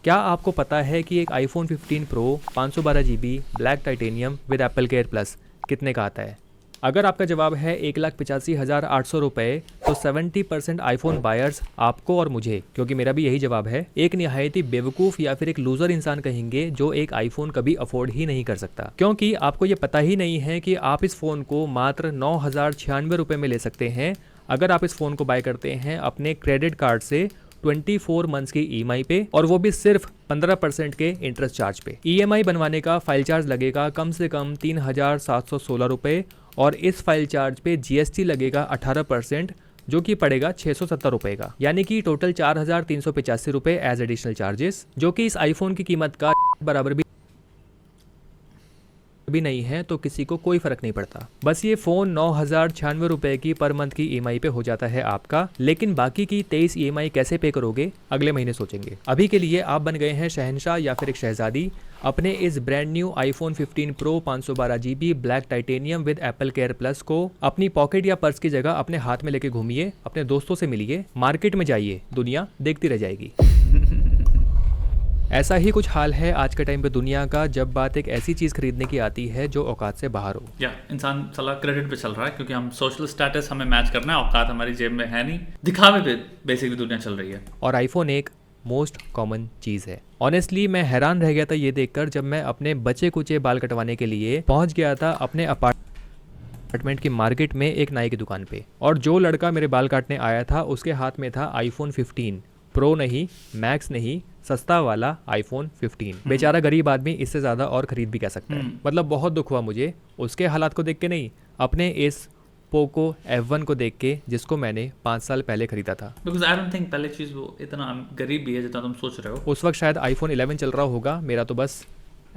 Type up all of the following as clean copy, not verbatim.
क्या आपको पता है कि एक iPhone 15 Pro 512 GB black titanium with Apple care plus कितने का आता है? अगर आपका जवाब है 1,85,800 रुपये, तो 70% आईफोन बायर्स आपको और मुझे, क्योंकि मेरा भी यही जवाब है, एक निहायत ही बेवकूफ़ या फिर एक लूज़र इंसान कहेंगे जो एक आईफोन कभी अफोर्ड ही नहीं कर सकता, क्योंकि आपको ये पता ही नहीं है कि आप इस फ़ोन को मात्र 9,096 रुपये में ले सकते हैं अगर आप इस फ़ोन को बाय करते हैं अपने क्रेडिट कार्ड से 24 मंथ्स की ईएमआई पे, और वो भी सिर्फ 15% के इंटरेस्ट चार्ज पे। ईएमआई बनवाने का फाइल चार्ज लगेगा कम से कम 3,716 रुपये, और इस फाइल चार्ज पे जीएसटी लगेगा 18%, जो कि पड़ेगा 670 रुपये का, यानी कि टोटल 4,385 रुपये एज एडिशनल चार्जेस, जो कि इस आईफोन की कीमत का बराबर भी नहीं है, तो किसी को कोई फर्क नहीं पड़ता। बस ये फोन 9,096 रुपए की पर मंथ की ईएमआई पे हो जाता है आपका, लेकिन बाकी की 23 ईएमआई कैसे पे करोगे अगले महीने सोचेंगे। अभी के लिए आप बन गए हैं शहंशाह या फिर एक शहजादी। अपने इस brand new iPhone 15 Pro 512 GB black titanium with Apple care plus को अपनी पॉकेट या पर्स की जगह अपने हाथ में लेके घूमिए, अपने दोस्तों से मिलिए, मार्केट में जाइए, दुनिया देखती रह जाएगी। ऐसा ही कुछ हाल है आज के टाइम पे दुनिया का, जब बात एक ऐसी चीज़ खरीदने की आती है जो औकात से बाहर हो। या इंसान साला क्रेडिट पे चल रहा है, क्योंकि हम सोशल स्टेटस हमें मैच करना है, औकात हमारी जेब में है नहीं, दिखावे पे बेसिकली दुनिया चल रही है। और आईफोन एक मोस्ट कॉमन चीज़ है। ऑनेस्टली मैं हैरान रह गया था ये देखकर, जब मैं अपने बचे कुचे बाल कटवाने के लिए पहुंच गया था अपने अपार्टमेंट की मार्केट में एक नाई की दुकान पे, और जो लड़का मेरे बाल काटने आया था उसके हाथ में था iPhone 15 प्रो नहीं, मैक्स नहीं, सस्ता वाला iPhone 15। बेचारा गरीब आदमी इससे ज़्यादा और ख़रीद भी क्या सकता है। मतलब बहुत दुख हुआ मुझे उसके हालात को देख के नहीं, अपने इस पोको F1 को देख के, जिसको मैंने 5 साल पहले खरीदा था। बिकॉज आई डोंट थिंक पहले चीज़ वो इतना गरीब भी है जितना तुम सोच रहे हो। उस वक्त शायद iPhone 11 चल रहा होगा, मेरा तो बस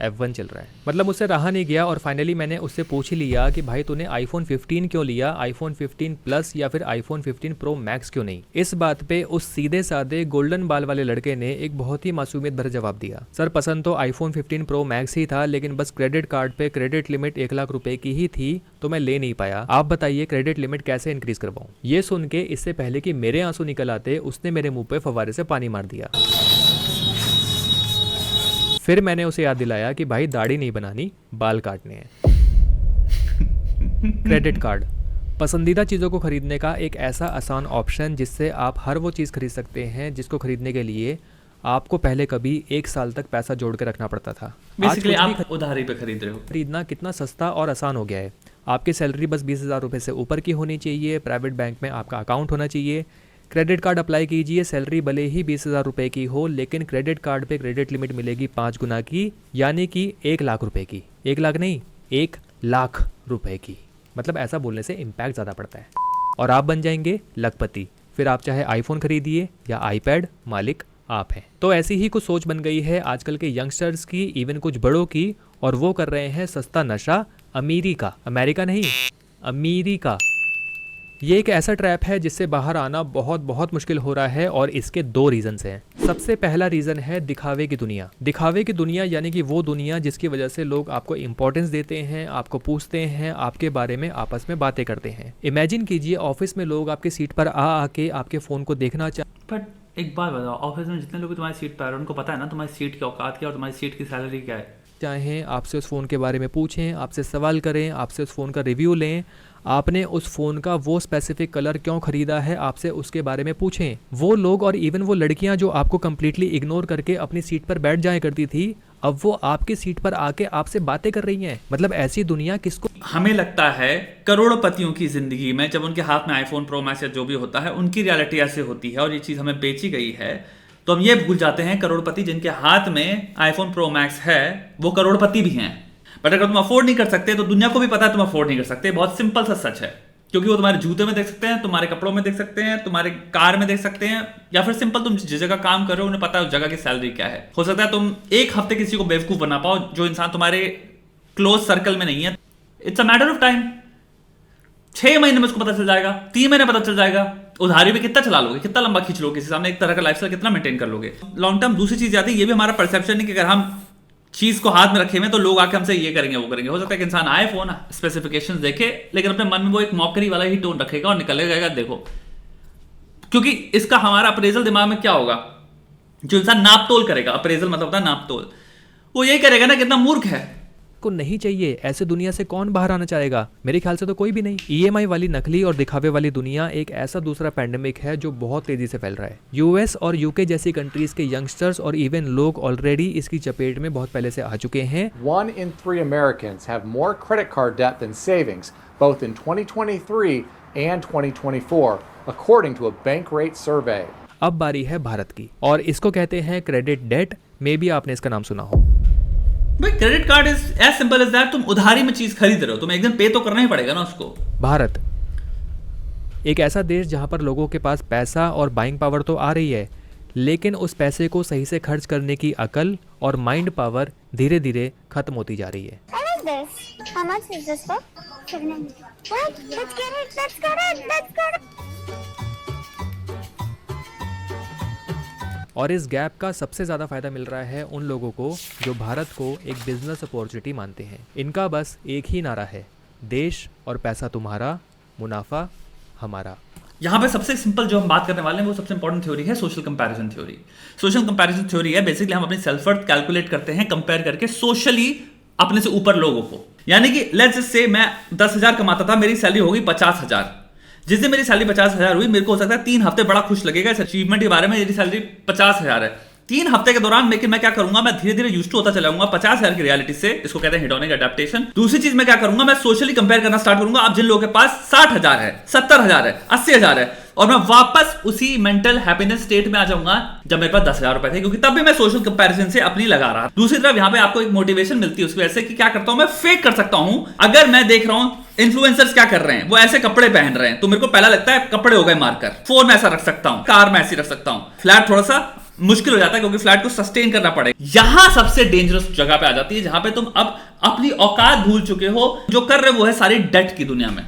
F1 चल रहा है। मतलब मुझसे रहा नहीं गया, और फाइनली मैंने उससे पूछ ही लिया कि भाई तूने iPhone 15 क्यों लिया, iPhone 15 प्लस या फिर iPhone 15 Pro Max क्यों नहीं। इस बात पे उस सीधे साधे गोल्डन बाल वाले लड़के ने एक बहुत ही मासूमियत भरा जवाब दिया, सर पसंद तो iPhone 15 Pro Max ही था, लेकिन बस क्रेडिट कार्ड पे क्रेडिट लिमिट 1 लाख रुपए की ही थी, तो मैं ले नहीं पाया। आप बताइए क्रेडिट लिमिट कैसे इंक्रीज करवाऊं। ये सुन के इससे पहले कि मेरे आंसू निकल आते, उसने मेरे मुंह पे फव्वारे से पानी मार दिया। फिर मैंने उसे याद दिलाया कि भाई दाढ़ी नहीं बनानी, बाल काटने हैं। क्रेडिट कार्ड पसंदीदा चीज़ों को खरीदने का एक ऐसा आसान ऑप्शन जिससे आप हर वो चीज़ खरीद सकते हैं जिसको खरीदने के लिए आपको पहले कभी 1 साल तक पैसा जोड़ के रखना पड़ता था। बेसिकली आप उधारी पे खरीद रहे हो। खरीदना कितना सस्ता और आसान हो गया है। आपकी सैलरी बस 20,000 रुपये से ऊपर की होनी चाहिए, प्राइवेट बैंक में आपका अकाउंट होना चाहिए, क्रेडिट कार्ड अप्लाई कीजिए, सैलरी भले ही 20,000 रुपये की हो, लेकिन क्रेडिट कार्ड पे क्रेडिट लिमिट मिलेगी 5 गुना की, यानी कि 1 लाख रुपए की। 1 लाख नहीं, 1 लाख रुपए की। मतलब ऐसा बोलने से इम्पैक्ट ज़्यादा पड़ता है, और आप बन जाएंगे लखपति। फिर आप चाहे आईफोन खरीदिए या आईपैड, मालिक आप हैं। तो ऐसी ही कुछ सोच बन गई है आजकल के यंगस्टर्स की, इवन कुछ बड़ों की, और वो कर रहे हैं सस्ता नशा अमीरी का। अमेरिका नहीं, अमीरी का। ये एक ऐसा ट्रैप है जिससे बाहर आना बहुत बहुत मुश्किल हो रहा है, और इसके 2 रीजंस हैं। सबसे पहला रीज़न है दिखावे की दुनिया। दिखावे की दुनिया यानी कि वो दुनिया जिसकी वजह से लोग आपको इंपॉर्टेंस देते हैं, आपको पूछते हैं, आपके बारे में आपस में बातें करते हैं। इमेजिन कीजिए ऑफिस में लोग आपकी सीट पर आके आपके फ़ोन को देखना बट एक बात बताओ, ऑफिस में जितने लोग तुम्हारी सीट पर आ रहे हैं उनको पता है ना तुम्हारी सीट की औकात क्या और तुम्हारी सीट की सैलरी क्या है। चाहें आपसे उस फ़ोन के बारे में पूछें, आपसे सवाल करें, आपसे उस फ़ोन का रिव्यू लें, आपने उस फ़ोन का वो स्पेसिफिक कलर क्यों ख़रीदा है आपसे उसके बारे में पूछें। वो लोग और इवन वो लड़कियां जो आपको कम्प्लीटली इग्नोर करके अपनी सीट पर बैठ जाया करती थी, अब वो आपकी सीट पर आके आपसे बातें कर रही हैं। मतलब ऐसी दुनिया किसको। हमें लगता है करोड़पतियों की ज़िंदगी में जब उनके हाथ में iPhone Pro Max या जो भी होता है, उनकी रियलिटी ऐसे होती है और ये चीज़ हमें बेची गई है, तो हम ये भूल जाते हैं करोड़पति जिनके हाथ में iPhone Pro Max है वो करोड़पति भी हैं। बट अगर तुम अफोर्ड नहीं कर सकते तो दुनिया को भी पता है तुम अफोर्ड नहीं कर सकते। बहुत सिंपल सा सच है, क्योंकि वो तुम्हारे जूते में देख सकते हैं, तुम्हारे कपड़ों में देख सकते हैं, तुम्हारे कार में देख सकते हैं, या फिर सिंपल तुम जिस जगह काम कर रहे हो उन्हें पता है उस जगह की सैलरी क्या है। हो सकता है तुम एक हफ्ते किसी को बेवकूफ बना पाओ जो इंसान तुम्हारे क्लोज सर्कल में नहीं है। It's a matter of time. 6 महीने में उसको पता चल जाएगा, 3 महीने पता चल जाएगा। उधारी भी कितना चला लोगे, कितना लंबा खींच लोगे, किसी सामने एक तरह का लाइफस्टाइल कितना मेंटेन कर लोगे लॉन्ग टर्म। दूसरी चीज आती है, ये भी हमारा परसेप्शन है कि अगर हम चीज को हाथ में रखे हुए तो लोग आके हमसे ये करेंगे वो करेंगे। हो सकता है कि इंसान आए फोन स्पेसिफिकेशंस देखे, लेकिन अपने मन में वो एक मॉकरी वाला ही टोन रखेगा और निकलेगा देखो, क्योंकि इसका हमारा अप्रेजल दिमाग में क्या होगा, जो इंसान नाप तोल करेगा, अप्रेजल मतलब होता है नाप तोल, वो यही करेगा ना कितना मूर्ख है। को नहीं चाहिए, ऐसे दुनिया से कौन बाहर आना चाहेगा? मेरे ख्याल से तो कोई भी नहीं। ईएमआई वाली नकली और दिखावे वाली दुनिया एक ऐसा दूसरा पैंडेमिक है जो बहुत तेजी से फैल रहा है। यूएस और यूके जैसी कंट्रीज के यंगस्टर्स और इवन लोग ऑलरेडी इसकी चपेट में बहुत पहले से आ चुके हैं। 1 in 3 Americans have more credit card debt than savings, both in 2023 and 2024, according to a Bankrate survey. अब बारी है भारत की, और इसको कहते हैं क्रेडिट डेट। मे बी आपने इसका नाम सुना हो। भाई credit card is as simple as that, तुम उधारी में चीज खरीद रहे हो, तुम्हें एक दिन पे तो करना ही पड़ेगा ना उसको। भारत एक ऐसा देश जहां पर लोगों के पास पैसा और बाइंग पावर तो आ रही है, लेकिन उस पैसे को सही से खर्च करने की अकल और माइंड पावर धीरे धीरे खत्म होती जा रही है। I like this. How much is this for? 700. What? Let's get it. Let's get it. Let's get it. और इस गैप का सबसे ज़्यादा फायदा मिल रहा है उन लोगों को जो भारत को एक बिजनेस अपॉर्चुनिटी मानते हैं। इनका बस एक ही नारा है, देश और पैसा तुम्हारा, मुनाफा हमारा। यहाँ पे सबसे सिंपल जो हम बात करने वाले हैं वो सबसे इंपॉर्टेंट थ्योरी है social comparison theory. Social comparison theory है बेसिकली हम अपनी सेल्फ वर्थ कैलकुलेट करते हैं कंपेयर करके सोशली अपने से ऊपर लोगों को। यानी कि लेट्स जस्ट से मैं 10,000 कमाता था, मेरी सैलरी होगी 50,000। जिस दिन मेरी सैलरी 50,000 हुई, मेरे को हो सकता है 3 हफ्ते बड़ा खुश लगेगा इस अचीवमेंट के बारे में, मेरी सैलरी 50,000 है। 3 हफ्ते के दौरान लेकिन मैं क्या करूंगा, मैं धीरे धीरे यूज्ड टू होता चला जाऊंगा 50,000 की रियलिटी से। इसको कहते हैं हेडोनिक एडेप्टेशन। दूसरी चीज मैं क्या करूंगा, मैं सोशली कंपेयर करना स्टार्ट करूंगा। अब जिन लोगों के पास 60,000 है, 70,000 है, 80,000 है, और मैं वापस उसी मेंटल हैप्पीनेस स्टेट में आ जाऊंगा जब मेरे पास 10,000 रुपए थे, क्योंकि तब भी मैं सोशल कंपैरिजन से अपनी लगा रहा। दूसरी तरफ यहाँ पे आपको एक मोटिवेशन मिलती है उस वजह से कि क्या करता हूं मैं, फेक कर सकता हूं। अगर मैं देख रहा हूं इन्फ्लुएंसर्स क्या कर रहे हैं, वो ऐसे कपड़े पहन रहे हैं, तो मेरे को पहला लगता है कपड़े हो गए मार्कर, फोन में ऐसा रख सकता हूं, कार में ऐसी रख सकता हूं। फ्लैट थोड़ा सा मुश्किल हो जाता है क्योंकि फ्लैट को सस्टेन करना पड़ेगा। यहां सबसे डेंजरस जगह पे आ जाती है जहां पे तुम अब अपनी औकात भूल चुके हो, जो कर रहे हो वो है सारी डेट की दुनिया में।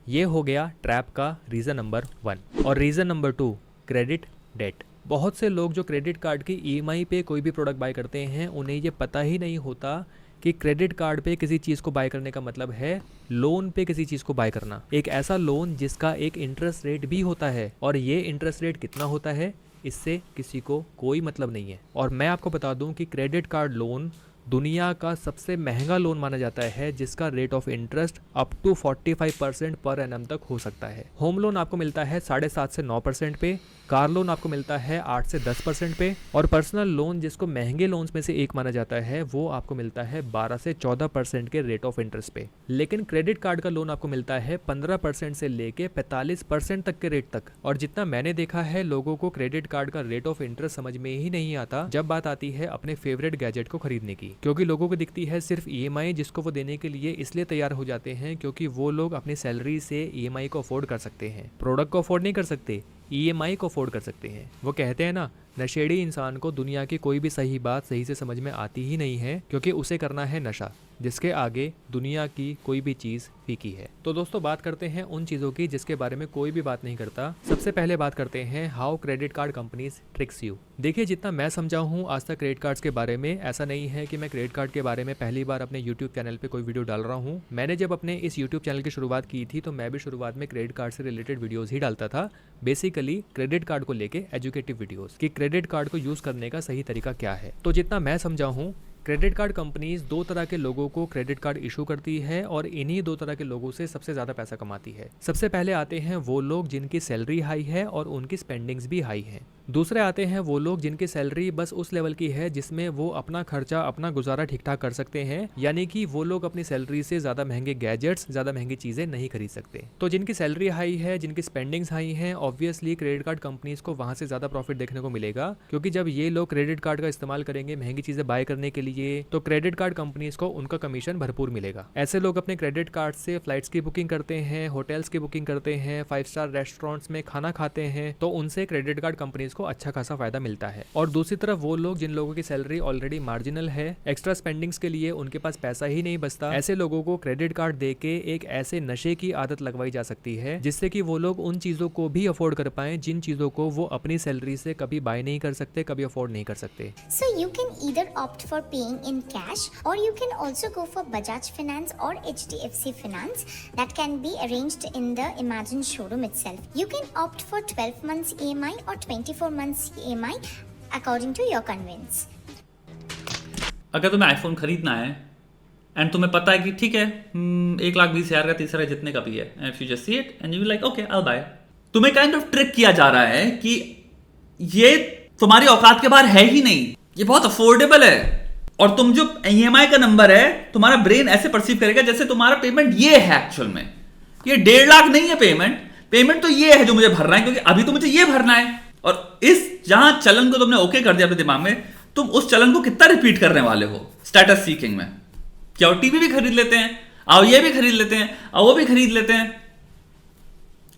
ये हो गया ट्रैप का रीज़न नंबर 1। और रीज़न नंबर 2, क्रेडिट डेट। बहुत से लोग जो क्रेडिट कार्ड की ईएमआई पे कोई भी प्रोडक्ट बाय करते हैं, उन्हें ये पता ही नहीं होता कि क्रेडिट कार्ड पे किसी चीज़ को बाय करने का मतलब है लोन पे किसी चीज़ को बाय करना। एक ऐसा लोन जिसका एक इंटरेस्ट रेट भी होता है, और ये इंटरेस्ट रेट कितना होता है इससे किसी को कोई मतलब नहीं है। और मैं आपको बता दूं कि क्रेडिट कार्ड लोन दुनिया का सबसे महंगा लोन माना जाता है, जिसका rate of interest up to 45% पर एनम तक हो सकता है। होम लोन आपको मिलता है 7.5 से 9% पे, कार लोन आपको मिलता है 8 से 10% पे, और पर्सनल लोन जिसको महंगे लोन्स में से एक माना जाता है वो आपको मिलता है 12 से 14% के रेट ऑफ इंटरेस्ट पे। लेकिन क्रेडिट कार्ड का लोन आपको मिलता है 15% से लेके 45% तक के रेट तक। और जितना मैंने देखा है, लोगों को क्रेडिट कार्ड का रेट ऑफ इंटरेस्ट समझ में ही नहीं आता जब बात आती है अपने फेवरेट गैजेट को खरीदने की, क्योंकि लोगों को दिखती है सिर्फ ईएमआई, जिसको वो देने के लिए इसलिए तैयार हो जाते हैं क्योंकि वो लोग अपनी सैलरी से ईएमआई को अफोर्ड कर सकते हैं। प्रोडक्ट को अफोर्ड नहीं कर सकते, ईएमआई को अफोर्ड कर सकते हैं। वो कहते हैं ना, नशेड़ी इंसान को दुनिया की कोई भी सही बात सही से समझ में आती ही नहीं है, क्योंकि उसे करना है नशा, जिसके आगे दुनिया की कोई भी चीज़ फीकी है। तो दोस्तों बात करते हैं उन चीज़ों की जिसके बारे में कोई भी बात नहीं करता। सबसे पहले बात करते हैं how credit card companies tricks you. देखिए, जितना मैं समझा हूँ आज तक क्रेडिट कार्ड्स के बारे में, ऐसा नहीं है कि मैं क्रेडिट कार्ड के बारे में पहली बार अपने यूट्यूब चैनल पे कोई वीडियो डाल रहा हूँ। मैंने जब अपने इस यूट्यूब चैनल की शुरुआत की थी तो मैं भी शुरुआत में क्रेडिट कार्ड से रिलेटेड वीडियोज़ ही डालता था, बेसिकली क्रेडिट कार्ड को लेके एजुकेटिव वीडियोज़ कि क्रेडिट कार्ड को यूज़ करने का सही तरीका क्या है। तो जितना मैं समझा हूँ, क्रेडिट कार्ड कंपनीज 2 तरह के लोगों को क्रेडिट कार्ड इशू करती है, और इन्हीं 2 तरह के लोगों से सबसे ज़्यादा पैसा कमाती है। सबसे पहले आते हैं वो लोग जिनकी सैलरी हाई है और उनकी स्पेंडिंग्स भी हाई है। दूसरे आते हैं वो लोग जिनकी सैलरी बस उस लेवल की है जिसमें वो अपना खर्चा, अपना गुजारा ठीक ठाक कर सकते हैं, यानी कि वो लोग अपनी सैलरी से ज़्यादा महंगे गैजेट्स, ज़्यादा महंगी चीज़ें नहीं खरीद सकते। तो जिनकी सैलरी हाई है, जिनकी स्पेंडिंग्स हाई हैं, ऑब्वियसली क्रेडिट कार्ड कंपनीज को वहाँ से ज़्यादा प्रॉफिट देखने को मिलेगा, क्योंकि जब ये लोग क्रेडिट कार्ड का इस्तेमाल करेंगे महंगी चीज़ें बाय करने के लिए, तो क्रेडिट कार्ड कंपनीज को उनका कमीशन भरपूर मिलेगा। ऐसे लोग अपने क्रेडिट कार्ड से फ्लाइट्स की बुकिंग करते हैं, होटल्स की बुकिंग करते हैं, 5 स्टार रेस्टोरेंट्स में खाना खाते हैं, तो उनसे क्रेडिट कार्ड कंपनीज को अच्छा खासा फायदा मिलता है। और दूसरी तरफ वो लोग जिन लोगों की सैलरी ऑलरेडी मार्जिनल है, एक्स्ट्रा स्पेंडिंग्स के लिए उनके पास पैसा ही नहीं बचता, ऐसे लोगों को क्रेडिट कार्ड देके एक ऐसे नशे की आदत लगवाई जा सकती है जिससे कि वो लोग उन चीजों को भी अफोर्ड कर पाए जिन चीजों को वो अपनी सैलरी से कभी बाय नहीं कर सकते, कभी अफोर्ड नहीं कर सकते। So you can either opt for paying in cash, or you can also go for Bajaj Finance or HDFC Finance that can be arranged in the Imagine showroom itself. You can opt for 12 months EMI or 24 months EMI. according to your convenience. अगर तुम्हें iPhone खरीदना है and तुम्हें पता है कि ठीक है 1,20,000 का तीसरा जितने का भी है, and if you just see it and you like okay I will buy, तुम्हें काइंड ऑफ ट्रिक किया जा रहा है कि ये तुम्हारी औकात के बाहर है ही नहीं, ये बहुत अफोर्डेबल है, और तुम जो EMI का नंबर है तुम्हारा ब्रेन ऐसे परसीव करेगा जैसे तुम्हारा पेमेंट ये है, एक्चुअल में ये 1.5 लाख नहीं है पेमेंट तो ये है जो मुझे भरना है, क्योंकि अभी तो मुझे ये भरना है। और इस जहां चलन को तुमने ओके कर दिया अपने दिमाग में, तुम उस चलन को कितना रिपीट करने वाले हो स्टेटस सीकिंग में। क्या टीवी भी खरीद लेते हैं, आओ ये भी खरीद लेते हैं, आओ वो भी खरीद लेते हैं,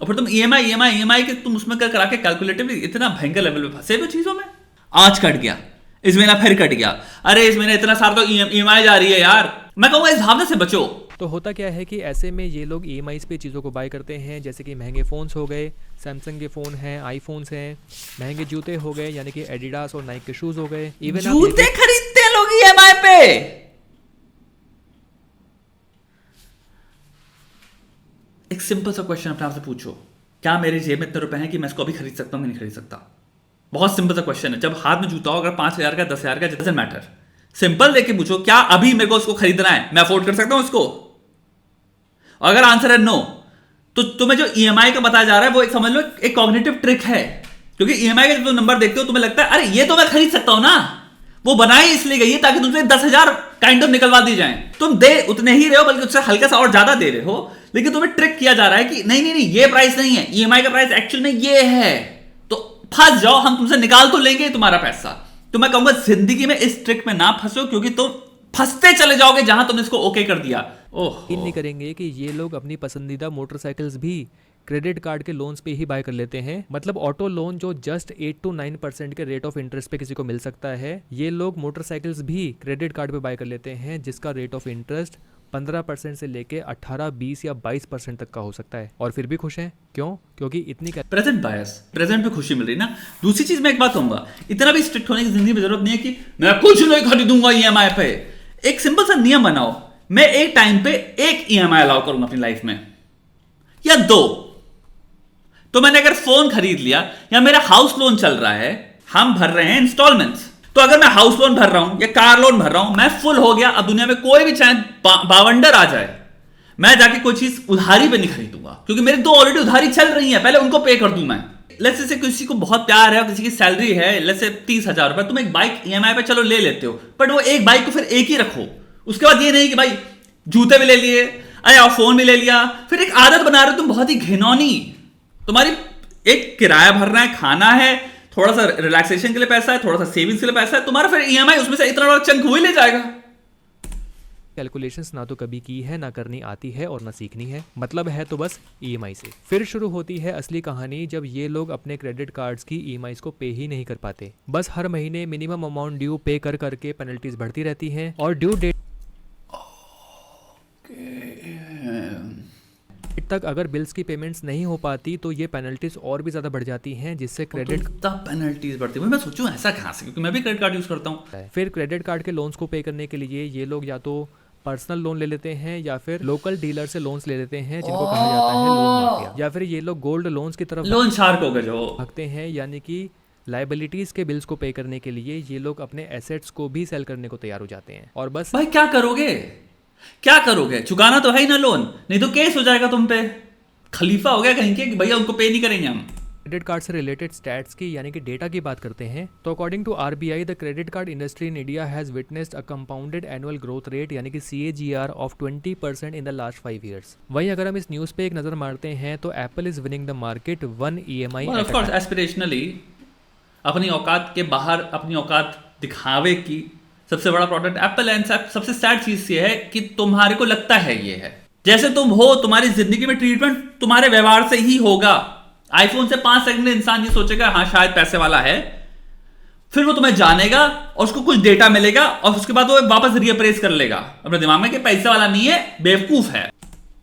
और फिर तुम EMI के तुम उसमें करा के कैलकुलेटिवली इतना भयंकर लेवल पे फंसे हुए चीजों में। आज कट गया, इस महीना फिर कट गया, अरे इस महीने इतना सारा तो EMI जा रही है यार। मैं कहूंगा इस भावना से बचो। तो होता क्या है कि ऐसे में ये लोग EMIs पे चीज़ों को बाय करते हैं, जैसे कि महंगे फ़ोन्स हो गए, सैमसंग के फ़ोन हैं, आईफोन्स हैं, महंगे जूते हो गए यानी कि एडिडास और नाइक के शूज़ हो गए, इवन जूते खरीदते हैं लोग EMI पे। एक सिंपल सा क्वेश्चन अपने आप से पूछो, क्या मेरे जेब में इतने रुपए हैं कि मैं इसको अभी खरीद सकता हूं कि नहीं खरीद सकता? बहुत सिंपल सा क्वेश्चन है। जब हाथ में जूता हो, अगर 5,000 का 10,000 का, डजंट मैटर, सिंपल देके पूछो, क्या अभी मेरे को उसको खरीदना है, मैं अफोर्ड कर सकता हूं इसको? और अगर आंसर है नो, तो तुम्हें जो EMI का बताया जा रहा है वो एक समझ लो एक कॉग्निटिव ट्रिक है, क्योंकि EMI का जब तुम नंबर देखते हो तुम्हें लगता है अरे ये तो मैं खरीद सकता हूं ना, वो बनाई इसलिए गई है ताकि तुमसे 10,000 काइंड ऑफ निकलवा दी जाए। तुम दे उतने ही रहे हो, बल्कि उससे हल्का सा और ज्यादा दे रहे हो, लेकिन तुम्हें ट्रिक किया जा रहा है कि नहीं ये प्राइस नहीं है, EMI का प्राइस एक्चुअल में ये है, तो फंस जाओ, हम तुमसे निकाल तो लेंगे तुम्हारा पैसा। तो मैं कहूंगा जिंदगी में इस ट्रिक में ना फंसो, क्योंकि तुम फंसते चले जाओगे जहां तुमने इसको ओके कर दिया। यकीन नहीं करेंगे कि ये लोग अपनी पसंदीदा मोटरसाइकिल्स भी क्रेडिट कार्ड के लोन्स पे ही बाय कर लेते हैं। मतलब ऑटो लोन जो जस्ट 8 to 9% के रेट ऑफ इंटरेस्ट पे किसी को मिल सकता है, ये लोग मोटरसाइकिल्स भी क्रेडिट कार्ड पे बाय कर लेते हैं, जिसका रेट ऑफ इंटरेस्ट 15% से लेके 18, 20 या 22% तक का हो सकता है, और फिर भी खुश हैं। क्यों? क्योंकि इतनी प्रेजेंट बायस, प्रेजेंट पे खुशी मिल रही ना। दूसरी चीज मैं एक बात कहूंगा, इतना भी स्ट्रिक्ट होने की जिंदगी में जरूरत नहीं है कि मैं कुछ नहीं खरीदूंगा EMI पे। एक सिंपल सा नियम बनाओ, मैं एक टाइम पे एक EMI अलाउ करूंगा अपनी लाइफ में, या 2। तो मैंने अगर फोन खरीद लिया या मेरा हाउस लोन चल रहा है, हम भर रहे हैं इंस्टॉलमेंट्स, तो अगर मैं हाउस लोन भर रहा हूं या कार लोन भर रहा हूं, मैं फुल हो गया, अब दुनिया में कोई भी चाहे बावंडर आ जाए, मैं जाके कोई चीज उधारी पे नहीं खरीदूंगा, क्योंकि मेरे 2 ऑलरेडी उधारी चल रही है, पहले उनको पे कर दूं मैं। लेट्स से किसी को बहुत प्यार है और किसी की सैलरी है लेट्स से 30,000 रुपए, तुम एक बाइक EMI पे चलो ले लेते हो, बट वो एक बाइक को फिर एक ही रखो। उसके बाद ये नहीं कि भाई जूते भी ले लिए, अरे फोन भी ले लिया, फिर एक आदत बना रहे हो तुम बहुत ही घिनौनी। तुम्हारी एक किराया भरना है, खाना है, थोड़ा सा रिलैक्सेशन के लिए पैसा है, थोड़ा सा सेविंग्स के लिए पैसा है, तुम्हारा फिर EMI उसमें से इतना बड़ा चंक हुई ले जाएगा। कैलकुलेशंस ना तो कभी की है, ना करनी आती है और ना सीखनी है, मतलब है तो बस EMI से। फिर शुरू होती है असली कहानी, जब ये लोग अपने क्रेडिट कार्ड्स की EMIs को पे ही नहीं कर पाते। बस हर महीने मिनिमम अमाउंट ड्यू पे कर करके पेनल्टीज बढ़ती रहती हैं, और ड्यू डेट तक अगर बिल्स की पेमेंट्स नहीं हो पाती तो ये पेनल्टीज और भी ज्यादा बढ़ जाती हैं, जिससे क्रेडिट तब पेनल्टीज बढ़ती है। मैं सोचूं ऐसा कहां से, क्योंकि मैं भी क्रेडिट कार्ड यूज करता हूं। फिर क्रेडिट कार्ड के लोन्स को पे करने के लिए ये लोग या तो पर्सनल लोन ले लेते हैं या फिर लोकल डीलर से लोन्स ले लेते हैं, जिनको कहा जाता है लोन माफिया, या फिर ये लोग गोल्ड लोन्स की तरफ लोन शार्क हो गए जो भागते हैं, यानी कि लाइबिलिटीज के बिल्स को पे करने के लिए ये लोग अपने एसेट्स को भी सेल करने को तैयार हो जाते हैं। और बस भाई क्या करोगे, चुकाना तो है ही ना लोन, नहीं तो केस हो जाएगा तुम पे। खलीफा हो गया कहीं के कि भैया उनको पे नहीं करेंगे हम। क्रेडिट कार्ड से रिलेटेड स्टैट्स की यानी कि डेटा की बात करते हैं तो according to RBI the credit card industry in India has witnessed a compounded annual growth rate यानी कि CAGR of 20% in the last 5 years। वहीं अगर हम इस न्यूज़ पे एक नजर मारते हैं तो Apple is winning the market 1 EMI of course aspirationally अपनी औकात के बाहर अपनी औकात दिखावे की सबसे बड़ा प्रोडक्ट एप्पल है। सबसे सैड चीज ये है कि तुम्हारे को लगता है ये है, जैसे तुम हो, तुम्हारी जिंदगी में ट्रीटमेंट तुम्हारे व्यवहार से ही होगा। आईफोन से 5 सेकंड में इंसान ये सोचेगा हाँ शायद पैसे वाला है, फिर वो तुम्हें जानेगा और उसको कुछ डेटा मिलेगा और उसके बाद वो वापस रीअप्रेस कर लेगा अपने दिमाग में कि पैसे वाला नहीं है, बेवकूफ है।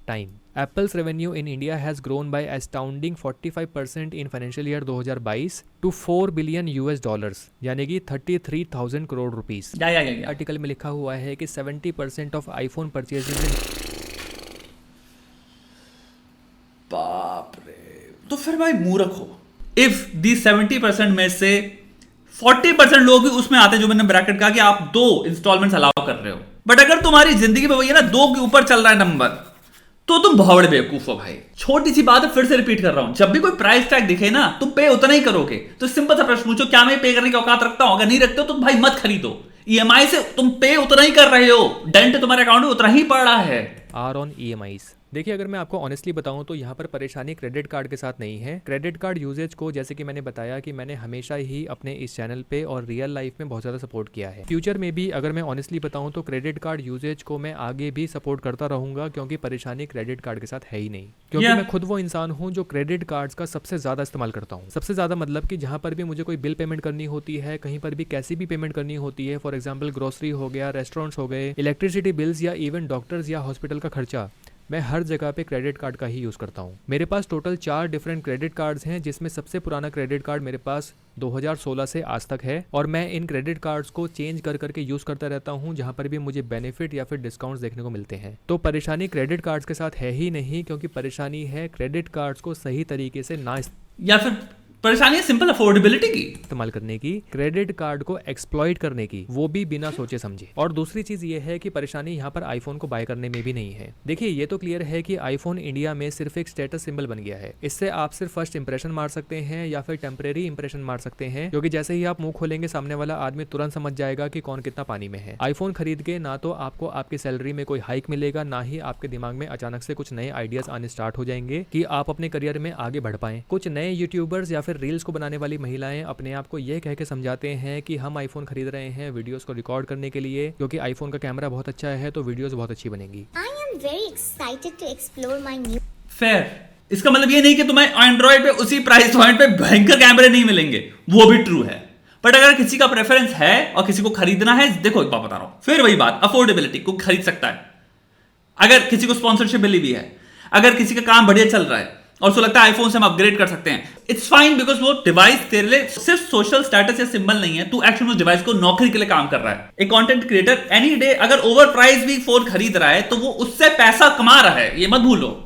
Time Apple's revenue in India has grown by astounding 45% in financial year 2022 to $4 billion यानी कि 33,000 करोड़ रुपीस। आर्टिकल में लिखा हुआ है कि 70% ऑफ आईफोन परचेजिंग में बाप रे, तो फिर भाई मूर्ख हो। इफ दी 70% में से 40% लोग भी उसमें आते हैं जो मैंने ब्रैकेट कहा कि आप 2 इंस्टॉलमेंट्स अलाउ कर रहे हो। बट अगर तुम्हारी जिंदगी में वही है ना 2 के ऊपर चल रहा है नंबर, तो तुम बहुत बड़े बेवकूफ हो भाई। छोटी सी बात है, फिर से रिपीट कर रहा हूं, जब भी कोई प्राइस टैग दिखे ना तुम पे उतना ही करोगे। तो सिंपल सा प्रश्न पूछो, क्या मैं पे करने की औकात रखता हूं? अगर नहीं रखते हो तो भाई मत खरीदो। ईएमआई से तुम पे उतना ही कर रहे हो, डेंट तुम्हारे अकाउंट में उतना ही पड़ रहा है। Are on EMIs। देखिए, अगर मैं आपको ऑनेस्टली बताऊं तो यहाँ पर परेशानी क्रेडिट कार्ड के साथ नहीं है। क्रेडिट कार्ड यूजेज को जैसे कि मैंने बताया कि मैंने हमेशा ही अपने इस चैनल पे और रियल लाइफ में बहुत ज़्यादा सपोर्ट किया है। फ्यूचर में भी अगर मैं ऑनेस्टली बताऊं तो क्रेडिट कार्ड यूजेज को मैं आगे भी सपोर्ट करता रहूंगा, क्योंकि परेशानी क्रेडिट कार्ड के साथ है ही नहीं। क्योंकि मैं खुद वो इंसान हूँ जो क्रेडिट कार्ड्स का सबसे ज़्यादा इस्तेमाल करता हूँ। सबसे ज़्यादा मतलब कि जहाँ पर भी मुझे कोई बिल पेमेंट करनी होती है, कहीं पर भी कैसी भी पेमेंट करनी होती है, फॉर एग्जाम्पल ग्रोसरी हो गया, रेस्टोरेंट्स हो गए, इलेक्ट्रिसिटी बिल्स या इवन डॉक्टर्स या हॉस्पिटल का खर्चा, मैं हर जगह पे क्रेडिट कार्ड का ही यूज़ करता हूँ। मेरे पास टोटल 4 डिफरेंट क्रेडिट कार्ड्स हैं, जिसमें सबसे पुराना क्रेडिट कार्ड मेरे पास 2016 से आज तक है, और मैं इन क्रेडिट कार्ड्स को चेंज कर करके यूज़ करता रहता हूँ जहाँ पर भी मुझे बेनिफिट या फिर डिस्काउंट्स देखने को मिलते हैं। तो परेशानी क्रेडिट कार्ड्स के साथ है ही नहीं, क्योंकि परेशानी है क्रेडिट कार्ड्स को सही तरीके से ना या फिर परेशानी है सिंपल अफोर्डेबिलिटी की, इस्तेमाल करने की, क्रेडिट कार्ड को एक्सप्लॉइट करने की, वो भी बिना सोचे समझे। और दूसरी चीज ये है कि परेशानी यहाँ पर आईफोन को बाय करने में भी नहीं है। देखिए, ये तो क्लियर है कि आईफोन इंडिया में सिर्फ एक स्टेटस सिंबल बन गया है। इससे आप सिर्फ फर्स्ट इंप्रेशन मार सकते हैं या फिर टेम्परेरी इंप्रेशन मार सकते हैं, क्योंकि जैसे ही आप मुंह खोलेंगे सामने वाला आदमी तुरंत समझ जाएगा कि कौन कितना पानी में है। आईफोन खरीद के ना तो आपको आपकी सैलरी में कोई हाइक मिलेगा, ना ही आपके दिमाग में अचानक से कुछ नए आइडियाज आने स्टार्ट हो जाएंगे कि आप अपने करियर में आगे बढ़ पाएं। कुछ नए यूट्यूबर्स या फिर रील्स को बनाने वाली महिलाएं अपने आप को ये कह के समझाते हैं कि हम आईफोन खरीद रहे हैं वीडियोस को रिकॉर्ड करने के लिए, क्योंकि आईफोन का कैमरा बहुत अच्छा है तो वीडियोस बहुत अच्छी बनेंगी। I am very excited to explore my new fair. इसका मतलब ये नहीं कि तुम्हें एंड्रॉइड पे उसी प्राइस पॉइंट पे भयंकर कैमरे नहीं मिलेंगे, वो भी ट्रू है। बट अगर किसी का प्रेफरेंस है और किसी को खरीदना है, देखो एक बात बता रहा हूं, फिर वही बात, अफोर्डेबिलिटी को खरीद सकता है। अगर किसी को स्पॉन्सरशिप मिली भी है, अगर किसी का काम बढ़िया चल रहा है और उसको लगता है आईफोन से हम अपग्रेड कर सकते हैं, इट्स फाइन, बिकॉज वो डिवाइस तेरे लिए सिर्फ सोशल स्टेटस या सिंबल नहीं है, तू एक्चुअली उस डिवाइस को नौकरी के लिए काम कर रहा है। एक कंटेंट क्रिएटर एनी डे अगर ओवर प्राइस भी फोन खरीद रहा है तो वो उससे पैसा कमा रहा है, ये मत भूलो।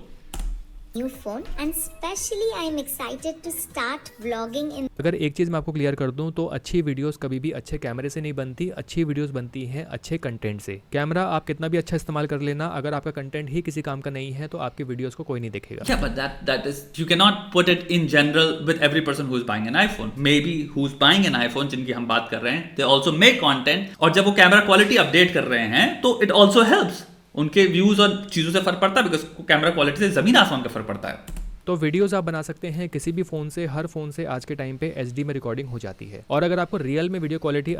phone, and especially I am excited to start vlogging in अगर एक चीज़ मैं आपको क्लियर कर दूं तो अच्छी वीडियोस कभी भी अच्छे कैमरे से नहीं बनती, अच्छी वीडियोस बनती हैं अच्छे कंटेंट से। कैमरा आप कितना भी अच्छा इस्तेमाल कर लेना, अगर आपका कंटेंट ही किसी काम का नहीं है तो आपकी वीडियोस को कोई नहीं देखेगा। Yeah, but that is, you cannot put it in general with every person who is buying an iPhone. Maybe who's buying an iPhone, जिनकी हम बात कर रहे हैं, they also make content, और जब वो कैमरा क्वालिटी अपडेट कर रहे हैं तो it also helps, उनके व्यूज और चीजों से फर्क पड़ता है, बिकॉज कैमरा क्वालिटी से जमीन आसमान का फर्क पड़ता है। तो वीडियोस आप बना सकते हैं किसी भी फ़ोन से, हर फ़ोन से आज के टाइम पे HD में रिकॉर्डिंग हो जाती है। और अगर आपको रियल में वीडियो क्वालिटी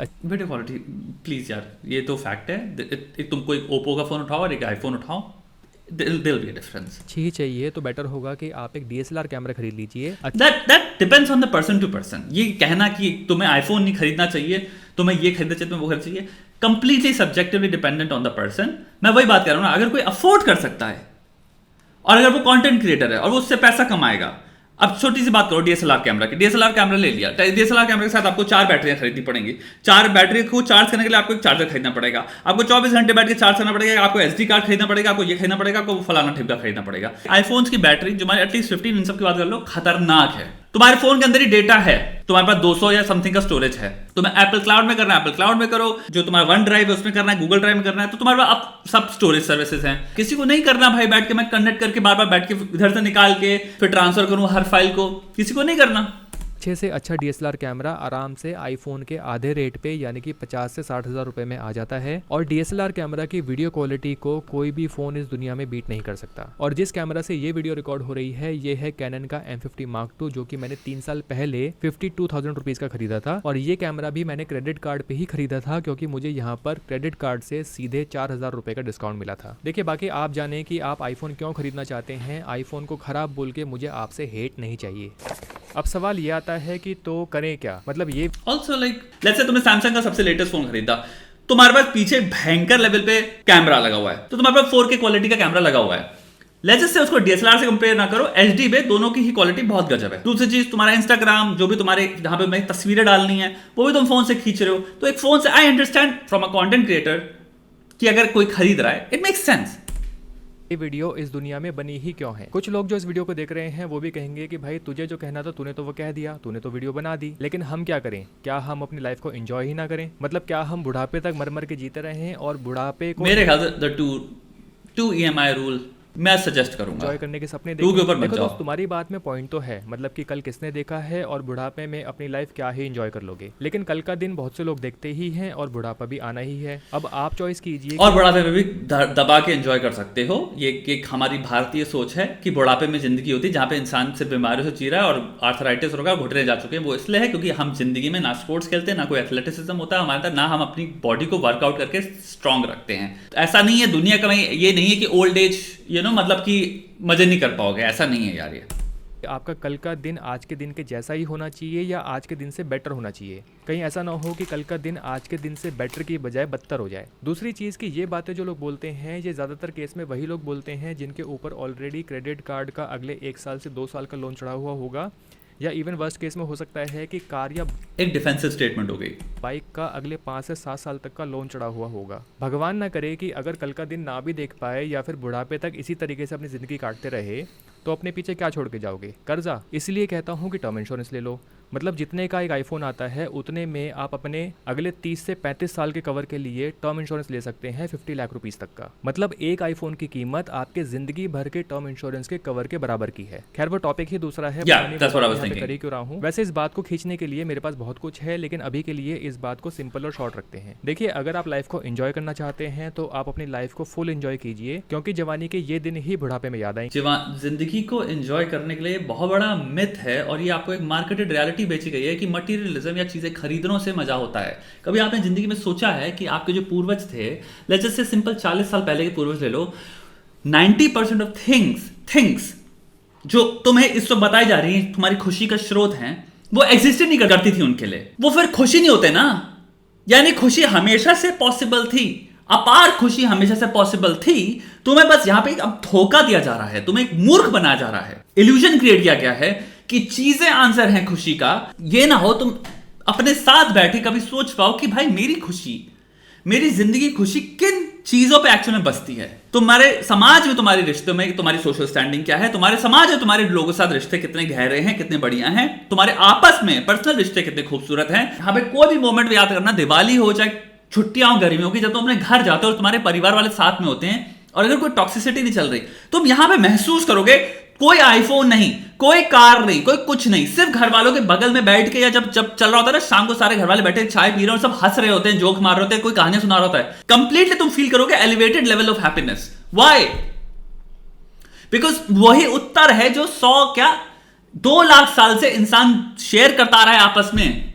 प्लीज यार, ये तो फैक्ट है, तुमको एक ओप्पो का फोन उठाओ और एक आईफोन उठाओ, there'll be a difference. अच्छी ही चाहिए तो बेटर होगा कि आप एक DSLR कैमरा खरीद लीजिए। That depends on the person to person. ये कहना कि तुम्हें आईफोन नहीं खरीदना चाहिए, तुम्हें ये खरीदना चाहिए, तुम्हें वो खरीदना चाहिए, completely subjectively dependent on the person. मैं वही बात कर रहा हूँ ना, अगर कोई अफोर्ड कर सकता है और अगर वो कंटेंट क्रिएटर है और वो उससे पैसा कमाएगा, अब छोटी सी बात करो DSLR कैमरा की, DSLR कैमरा ले लिया, DSLR कैमरा के साथ आपको 4 बैटरियां खरीदनी पड़ेंगी, 4 बैटरी को चार्ज करने के लिए आपको एक चार्जर खरीदना पड़ेगा, आपको 24 घंटे बैठ के चार्ज करना पड़ेगा, आपको SD कार्ड खरीदना पड़ेगा, आपको ये खरीदना पड़ेगा, आपको फलाना ठिपका खरीदना पड़ेगा। आईफोन्स की बैटरी जो हमारे एटलीस्ट 15 इन सब की बात कर लो, खतरनाक है। तुम्हारे फोन के अंदर ही डेटा है, तुम्हारे पास 200 या समथिंग का स्टोरेज है, तुम्हें एप्पल क्लाउड में करना है, एप्पल क्लाउड में करो, जो तुम्हारा वन ड्राइव है उसमें करना है, गूगल ड्राइव में करना है, तो तुम्हारे पास अब सब स्टोरेज सर्विसेज हैं। किसी को नहीं करना भाई बैठ के मैं कनेक्ट करके बार बार बैठ के इधर से निकाल के फिर ट्रांसफर करूं हर फाइल को, किसी को नहीं करना। अच्छे से अच्छा DSLR कैमरा आराम से आईफोन के आधे रेट पे यानी कि 50 से 60 हज़ार रुपए में आ जाता है, और DSLR कैमरा की वीडियो क्वालिटी को कोई भी फ़ोन इस दुनिया में बीट नहीं कर सकता। और जिस कैमरा से ये वीडियो रिकॉर्ड हो रही है ये है कैनन का M50 Mark II, जो कि मैंने 3 साल पहले 52,000 रुपीज़ का खरीदा था, और ये कैमरा भी मैंने क्रेडिट कार्ड पे ही खरीदा था, क्योंकि मुझे यहाँ पर क्रेडिट कार्ड से सीधे 4,000 रुपये का डिस्काउंट मिला था। देखिए, बाकी आप जाने कि आप आईफोन क्यों खरीदना चाहते हैं, आईफोन को खराब बोल के मुझे आपसे हेट नहीं चाहिए। अब सवाल ये आता है कि तो करें क्या, मतलब ये ऑल्सो लाइक लेट्स से तुमने सैमसंग का सबसे लेटेस्ट फोन खरीदा, तुम्हारे पास पीछे भयंकर लेवल पे कैमरा लगा हुआ है, तो तुम्हारे पास 4K क्वालिटी का कैमरा लगा हुआ है, लेट्स से उसको DSLR से कंपेयर ना करो, HD पे दोनों की ही क्वालिटी बहुत गजब है। दूसरी चीज, तुम्हारा इंस्टाग्राम जो भी तुम्हारे जहां पे मैं तस्वीरें डालनी है वो भी तुम फोन से खींच रहे हो, तो एक फोन से I understand from a content creator कि अगर कोई खरीद रहा है इट मेक्स सेंस। ये वीडियो इस दुनिया में बनी ही क्यों है। कुछ लोग जो इस वीडियो को देख रहे हैं वो भी कहेंगे कि भाई तुझे जो कहना था तूने तो वो कह दिया, तूने तो वीडियो बना दी, लेकिन हम क्या करें? क्या हम अपनी लाइफ को एंजॉय ही ना करें? मतलब क्या हम बुढ़ापे तक मर मर के जीते रहें और बुढ़ापे को मेरे ख्याल से द टू EMI रूल मैं सजेस्ट करूंगा। एंजॉय करने के सपने टू के ऊपर मत देखो जाओ। दोस्त, तुम्हारी बात में पॉइंट तो है, मतलब कि कल किसने देखा है और बुढ़ापे में अपनी लाइफ क्या ही एंजॉय कर लोगे, लेकिन कल का दिन बहुत से लोग देखते ही हैं और बुढ़ापा भी आना ही है। अब आप चॉइस कीजिए और बुढ़ापे में भी दबा के एंजॉय कर सकते हो। ये एक हमारी भारतीय सोच है कि बुढ़ापे में जिंदगी होती है जहाँ पे इंसान सिर्फ बीमारियों से जी रहा है और आर्थराइटिस होगा, घुटने जा चुके हैं। वो इसलिए है क्योंकि हम जिंदगी में ना स्पोर्ट्स खेलते हैं, ना कोई एथलेटिसिज्म होता है हमारे अंदर, ना हम अपनी बॉडी को वर्कआउट करके स्ट्रांग रखते हैं। ऐसा नहीं है दुनिया का, ये नहीं है कि ओल्ड एज मतलब कि मजे नहीं कर पाओगे, ऐसा नहीं है यार। ये आपका कल का दिन आज के दिन के जैसा ही होना चाहिए या आज के दिन से बेटर होना चाहिए। कहीं ऐसा ना हो कि कल का दिन आज के दिन से बेटर की बजाय बदतर हो जाए। दूसरी चीज़ कि ये बातें जो लोग बोलते हैं ये ज़्यादातर केस में वही लोग बोलते हैं जिनके ऊपर ऑलरेडी क्रेडिट कार्ड का अगले 1 साल से 2 साल का लोन चढ़ा हुआ होगा, या इवन वर्स्ट केस में हो सकता है कि कार या एक डिफेंसिव स्टेटमेंट हो गई, बाइक का अगले 5 से 7 साल तक का लोन चढ़ा हुआ होगा। भगवान ना करे कि अगर कल का दिन ना भी देख पाए या फिर बुढ़ापे तक इसी तरीके से अपनी ज़िंदगी काटते रहे तो अपने पीछे क्या छोड़ के जाओगे? कर्जा। इसलिए कहता हूँ कि टर्म इंश्योरेंस ले लो। मतलब जितने का एक आईफोन आता है उतने में आप अपने अगले 30 से 35 साल के कवर के लिए टर्म इंश्योरेंस ले सकते हैं 50 लाख रुपीस तक का। मतलब एक आईफोन की कीमत आपके जिंदगी भर के टर्म इंश्योरेंस के कवर के बराबर की है। खैर वो टॉपिक ही दूसरा है, कर ही क्यों रहा हूँ। वैसे इस बात को खींचने के लिए मेरे पास बहुत कुछ है, लेकिन अभी के लिए इस बात को सिंपल और शॉर्ट रखते हैं। देखिए, अगर आप लाइफ को एंजॉय करना चाहते हैं तो आप अपनी लाइफ को फुल एंजॉय कीजिए, क्योंकि जवानी के ये दिन ही बुढ़ापे में याद आएंगे। जिंदगी को एंजॉय करने के लिए बहुत बड़ा मिथ है और ये आपको एक मार्केटेड रियलिटी बेची गई है कि मटीरियलिज्म या चीजें खरीदने से मजा होता है। कभी आपने जिंदगी में सोचा है कि आपके जो पूर्वज थे, लेट्स जस्ट से सिंपल 40 साल पहले के पूर्वज ले लो, 90% ऑफ थिंग्स जो तुम्हें इस वक्त बताई जा रही है तुम्हारी खुशी का स्रोत हैं, वो एग्जिस्ट नहीं करती थी उनके लिए। वो फिर खुशी नहीं होते ना, यानी खुशी हमेशा से पॉसिबल थी, अपार खुशी हमेशा से पॉसिबल थी। तुम्हें बस यहां पे अब धोखा दिया जा रहा है, तुम्हें एक मूर्ख बनाया जा रहा है, इल्यूजन क्रिएट किया गया है कि चीजें आंसर है खुशी का। ये ना हो तुम अपने साथ बैठे कभी सोच पाओ कि भाई मेरी खुशी, मेरी जिंदगी खुशी किन चीजों पे एक्चुअल में बसती है। तुम्हारे समाज में, तुम्हारे रिश्तों में तुम्हारी सोशल स्टैंडिंग क्या है, तुम्हारे समाज में तुम्हारे लोगों के साथ रिश्ते कितने गहरे हैं, कितने बढ़िया हैं, तुम्हारे आपस में पर्सनल रिश्ते कितने खूबसूरत हैं। यहां पे कोई भी मोमेंट याद करना, दिवाली हो चाहे छुट्टियां हो, गर्मियों की, जब तुम अपने घर जाते हो और तुम्हारे परिवार वाले साथ में होते हैं और अगर कोई टॉक्सिसिटी नहीं चल रही, तुम यहां पे महसूस करोगे कोई आईफोन नहीं, कोई कार नहीं, कोई कुछ नहीं, सिर्फ घर वालों के बगल में बैठ के, या जब चल रहा होता है ना शाम को, सारे घर वाले बैठे चाय पी रहे हैं और सब हंस रहे होते हैं, जोक मार रहे होते हैं, कोई कहानियां सुना रहा होता है, कंप्लीटली तुम फील करोगे elevated level of happiness. Why? Because वही उत्तर है जो 2 लाख साल से इंसान शेयर करता आ रहा है आपस में।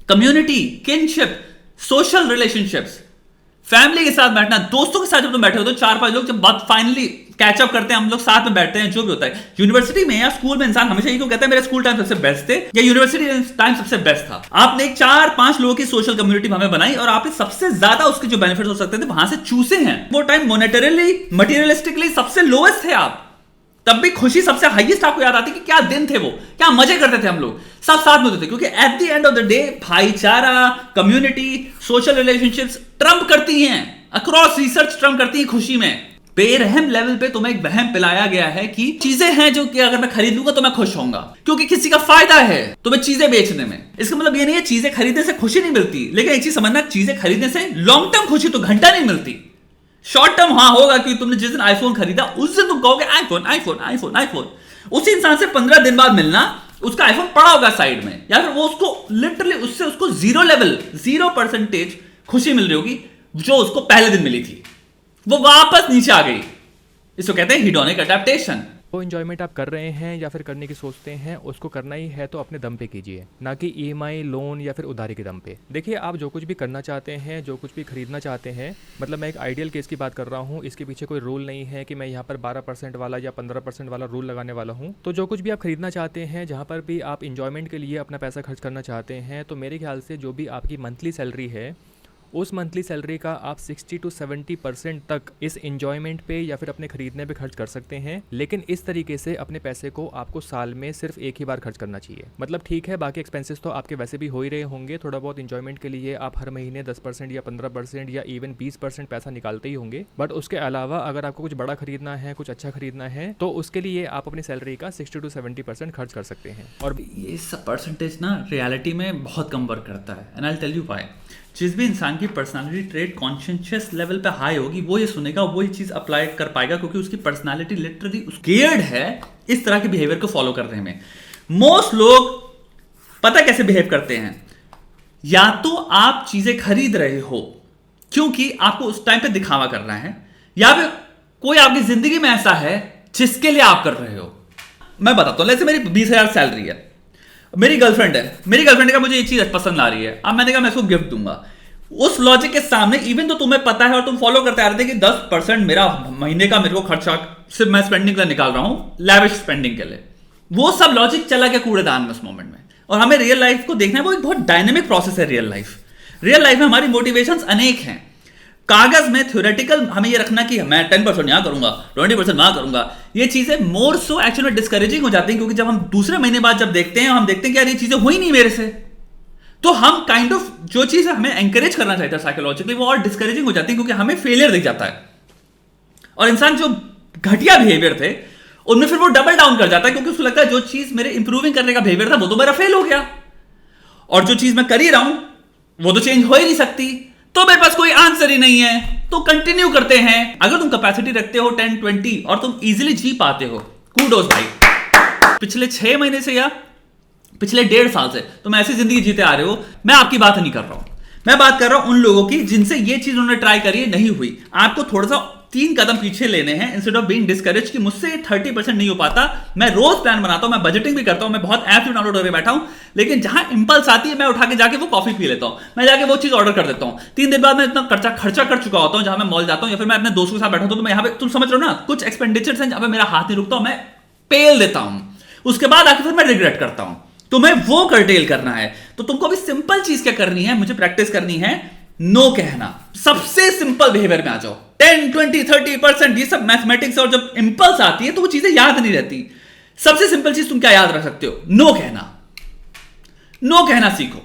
Community, kinship, social relationships, family के साथ बैठना, दोस्तों के साथ जब तुम बैठे हो तो 4-5 लोग जब बात फाइनली कैचअप करते हैं, हम लोग साथ में बैठते हैं, जो भी होता है। यूनिवर्सिटी में या स्कूल में इंसान हमेशा ये क्यों कहता है मेरा स्कूल टाइम सबसे बेस्ट थे या यूनिवर्सिटी टाइम सबसे बेस्ट था? आपने 4-5 लोगों की सोशल कम्युनिटी हमें बनाई और आपने सबसे ज्यादा उसके जो बेनिफिट हो सकते थे वहां से चूसे हैं। वो टाइम मोनेटरीली, मटीरियलिस्टिकली सबसे लोएस्ट थे आप, तब भी खुशी सबसे हाईएस्ट आपको याद आती कि क्या दिन थे वो, क्या मजे करते थे हम लोग, सब साथ में होते थे। क्योंकि at the end of the day भाईचारा, कम्युनिटी, सोशल रिलेशनशिप्स ट्रम्प करती हैं, अक्रॉस रिसर्च ट्रम्प करती है खुशी में। बेरहम लेवल पे तुम्हें एक वहम पिलाया गया है कि चीजें हैं जो कि अगर मैं खरीद लूंगा तो मैं खुश होऊंगा, क्योंकि किसी का फायदा है तुम्हें चीजें बेचने में। इसका मतलब ये नहीं है चीजें खरीदने से खुशी नहीं मिलती, लेकिन एक चीज समझना, चीजें खरीदने से लॉन्ग टर्म खुशी तो घंटा नहीं मिलती। शॉर्ट टर्म हाँ होगा कि तुमने जिस दिन आईफोन खरीदा उस दिन तुम कहोगे आईफोन आईफोन आईफोन आईफोन। उसी इंसान से 15 दिन बाद मिलना, उसका आईफोन पड़ा होगा साइड में, या फिर वो उसको लिटरली उससे उसको 0% खुशी मिल रही होगी जो उसको पहले दिन मिली थी, वो वापस नीचे आ गई। इसको कहते हैं हिडोनिक अडैप्टेशन। वो एंजॉयमेंट आप कर रहे हैं या फिर करने की सोचते हैं, उसको करना ही है तो अपने दम पे कीजिए, ना कि EMI, लोन या फिर उधारी के दम पे। देखिए, आप जो कुछ भी करना चाहते हैं, जो कुछ भी खरीदना चाहते हैं, मतलब मैं एक आइडियल केस की बात कर रहा हूँ, इसके पीछे कोई रूल नहीं है कि मैं यहाँ पर 12% वाला या 15% वाला रूल लगाने वाला हूँ। तो जो कुछ भी आप खरीदना चाहते हैं, जहाँ पर भी आप इंजॉयमेंट के लिए अपना पैसा खर्च करना चाहते हैं, तो मेरे ख्याल से जो भी आपकी मंथली सैलरी है उस मंथली सैलरी का आप 60 to 70% तक इस इंजॉयमेंट पे या फिर अपने खरीदने पे खर्च कर सकते हैं। लेकिन इस तरीके से अपने पैसे को आपको साल में सिर्फ एक ही बार खर्च करना चाहिए। मतलब ठीक है, बाकी एक्सपेंसेस तो आपके वैसे भी हो ही रहे होंगे, थोड़ा बहुत इंजॉयमेंट के लिए आप हर महीने 10% या 15% या इवन 20% पैसा निकालते ही होंगे, बट उसके अलावा अगर आपको कुछ बड़ा खरीदना है, कुछ अच्छा खरीदना है, तो उसके लिए आप अपनी सैलरी का 60 to 70% खर्च कर सकते हैं। और ये सब परसेंटेज ना रियलिटी में बहुत कम वर्क करता है, and I tell you why. जिस भी इंसान की पर्सनालिटी ट्रेट कॉन्शियस लेवल पे हाई होगी, वो ये सुनेगा, वो ये चीज अप्लाई कर पाएगा, क्योंकि उसकी पर्सनालिटी लिटरली स्केयर्ड है इस तरह के बिहेवियर को फॉलो करने में। मोस्ट लोग पता कैसे बिहेव करते हैं, या तो आप चीजें खरीद रहे हो क्योंकि आपको उस टाइम पे दिखावा करना है, या फिर कोई आपकी जिंदगी में ऐसा है जिसके लिए आप कर रहे हो। मैं बताता हूं, जैसे मेरी 20,000 सैलरी है, मेरी गर्लफ्रेंड है, मेरी गर्लफ्रेंड का मुझे ये चीज पसंद आ रही है, अब मैंने कहा मैं इसको गिफ्ट दूंगा। उस लॉजिक के सामने इवन तो तुम्हें पता है और तुम फॉलो करते आ रहे थे कि 10% मेरा महीने का मेरे को खर्चा सिर्फ मैं स्पेंडिंग का निकाल रहा हूं, लैविश स्पेंडिंग के लिए, वो सब लॉजिक चला गया कूड़ेदान में उस मोमेंट में। और हमें रियल लाइफ को देखना है, वो एक बहुत डायनेमिक प्रोसेस है रियल लाइफ में हमारी मोटिवेशंस अनेक हैं। कागज में थ्योरेटिकल हमें ये रखना कि मैं 10% यहां करूंगा, 20% वहां करूंगा, ये चीजें मोर सो एक्चुअली में डिस्करेजिंग हो जाती हैं, क्योंकि जब हम दूसरे महीने बाद जब देखते हैं, हम देखते हैं कि यार ये चीजें हुई नहीं मेरे से, तो हम काइंड ऑफ जो चीज हमें एंकरेज करना चाहता है साइकोलॉजिकली, वो और डिस्करेजिंग हो जाती है, क्योंकि हमें फेलियर दिख जाता है। और इंसान जो घटिया बिहेवियर थे उनमें फिर वो डबल डाउन कर जाता है, क्योंकि उसको लगता है जो चीज मेरे इंप्रूविंग करने का बिहेवियर था वो तो मेरा फेल हो गया, और जो चीज मैं कर ही रहा हूं वो तो चेंज हो ही नहीं सकती, तो मेरे पास कोई आंसर ही नहीं है, तो कंटिन्यू करते हैं। अगर तुम कैपेसिटी रखते हो 10-20 और तुम इजीली जी पाते हो, कूडोस भाई। पिछले 6 महीने से या पिछले 1.5 साल से तुम ऐसी जिंदगी जीते आ रहे हो। मैं आपकी बात नहीं कर रहा हूं, मैं बात कर रहा हूं उन लोगों की जिनसे ये चीज उन्होंने ट्राई करी नहीं हुई। आपको थोड़ा सा 3 कदम पीछे लेने हैं, इंस्टेड ऑफ बीइंग डिस्करेज कि मुझसे 30% नहीं हो पाता। मैं रोज प्लान बनाता हूं, मैं बजटिंग भी करता हूं, मैं बहुत ऐप भी डाउनलोड करके बैठा हूं, लेकिन जहां इंपल्स आती है मैं उठा के जाके वो कॉफी पी लेता हूं, मैं जाके वो चीज ऑर्डर कर देता हूं। 3 दिन बाद मैं इतना खर्चा कर चुका होता हूं, जहां मैं मॉल जाता हूं या फिर मैं अपने दोस्तों के साथ बैठा हूं, तो मैं यहाँ पे, तुम समझ रहे हो ना, कुछ एक्सपेंडिचर्स हैं जहां पे मेरा हाथ नहीं रुकता, मैं पेल देता हूं, उसके बाद आके फिर मैं रिग्रेट करता हूं। तुम्हें वो कर्टेल करना है, तो तुमको भी सिंपल चीज क्या करनी है, मुझे प्रैक्टिस करनी है नो कहना। सबसे सिंपल बिहेवियर में आ जाओ। 10, 20, 30% ये सब मैथमेटिक्स, और जब इंपल्स आती है तो वो चीजें याद नहीं रहती। सबसे सिंपल चीज तुम क्या याद रख सकते हो, नो कहना। नो कहना सीखो।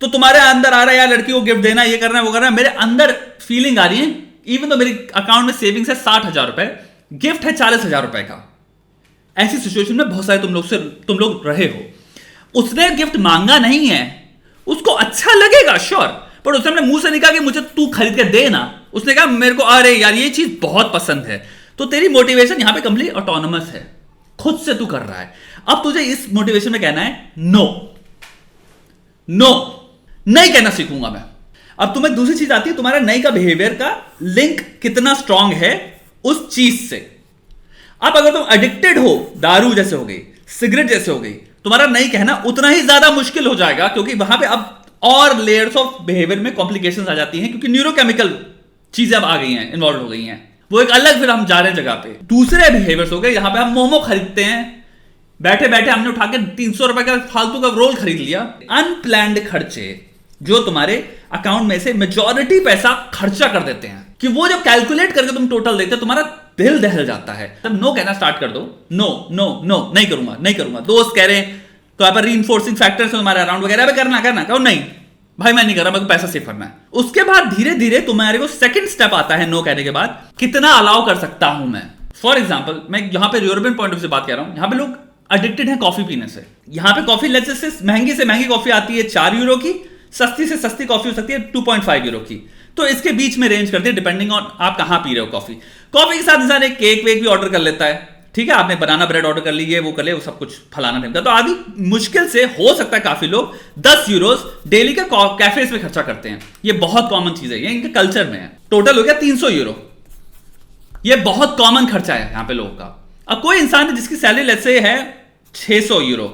तो तुम्हारे अंदर आ रहा है यार लड़की को गिफ्ट देना, ये करना है, वो करना है, मेरे अंदर फीलिंग आ रही है, इवन तो मेरी अकाउंट में सेविंग्स है 60,000 रुपए, गिफ्ट है 40,000 रुपए का। ऐसी सिचुएशन में बहुत सारे तुम लोग रहे हो। उसने गिफ्ट मांगा नहीं है, उसको अच्छा लगेगा श्योर, पर उसने अपने मुंह से निकला कि मुझे तू खरीद के दे ना, उसने कहा मेरे को अरे यार ये चीज बहुत पसंद है, तो तेरी मोटिवेशन यहां पे कंप्लीट ऑटोनोमस है, खुद से तू कर रहा है। अब तुझे इस मोटिवेशन में कहना है नो, नो नहीं कहना सीखूंगा मैं। अब तुम्हें दूसरी चीज आती है, तुम्हारा नहीं का बिहेवियर का लिंक कितना स्ट्रांग है उस चीज से। अब अगर तुम एडिक्टेड हो, दारू जैसे हो गई, सिगरेट जैसे हो गई, तुम्हारा नहीं कहना उतना ही ज्यादा मुश्किल हो जाएगा, क्योंकि वहां पे अब और लेयर्स ऑफ बिहेवियर में कॉम्प्लिकेशंस आ जाती हैं, क्योंकि न्यूरोकेमिकल चीजें अब आ गई हैं, इन्वॉल्व हो गई हैं, वो एक अलग, फिर हम जा रहे हैं जगह पे। दूसरे बिहेवियर्स हो गए, यहां पे हम मोमो खरीदते हैं, बैठे बैठे हमने उठा के 300 रुपए का फालतू का रोल खरीद लिया। अनप्लैंड खर्चे जो तुम्हारे अकाउंट में से मेजॉरिटी पैसा खर्चा कर देते हैं, कि वो जब कैलकुलेट करके तुम टोटल देखते हो तुम्हारा दिल दहल जाता है। तब नो कहना स्टार्ट कर दो, नो नो नो, नहीं करूंगा नहीं करूंगा। दोस्त कह रहे हैं तो यहाँ पर रीइंफोर्सिंग फैक्टर्स तुम्हारे अराउंड वगैरह करना कहो नहीं भाई मैं नहीं कर रहा, मेरे को पैसा सेव करना है। उसके बाद धीरे धीरे तुम्हारे को सेकंड स्टेप आता है नो कहने के बाद, कितना अलाउ कर सकता हूं मैं। फॉर एग्जांपल मैं यहां पे यूरोपियन पॉइंट ऑफ व्यू से बात कर रहा हूं, यहां पे लोग एडिक्टेड हैं कॉफी पीने से। यहां पे कॉफी लेट्स से महंगी कॉफी आती है 4 यूरो की, सस्ती से सस्ती कॉफी हो सकती है 2.5 यूरो की, तो इसके बीच में रेंज करते हैं डिपेंडिंग ऑन आप कहां पी रहे हो कॉफी। कॉफी के साथ इंसान एक केक वेक भी ऑर्डर कर लेता है, ठीक है, आपने बनाना ब्रेड ऑर्डर कर ली, ये वो कर ले, वो सब कुछ फलाना ढिमका, तो आदि मुश्किल से हो सकता है काफी लोग 10 यूरोस डेली का कैफेज में खर्चा करते हैं। ये बहुत कॉमन चीज है, ये इनके कल्चर में है। टोटल हो गया 300 यूरो, ये बहुत कॉमन खर्चा है यहाँ पे लोगों का। अब कोई इंसान है जिसकी सैलरी लेट्स से है 600 यूरो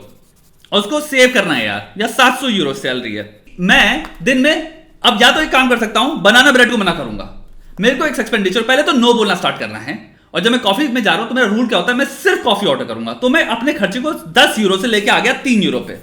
और उसको सेव करना है यार, या 700 यूरो सैलरी है, मैं दिन में अब या तो एक काम कर सकता हूं, बनाना ब्रेड को मना करूंगा। मेरे को एक एक्सपेंडिचर पहले तो नो बोलना स्टार्ट करना है, और जब मैं कॉफी में जा रहा हूं तो मेरा रूल क्या होता है, मैं सिर्फ कॉफी ऑर्डर करूंगा। तो मैं अपने खर्चे को 10 यूरो से लेके आ गया 3 यूरो पे।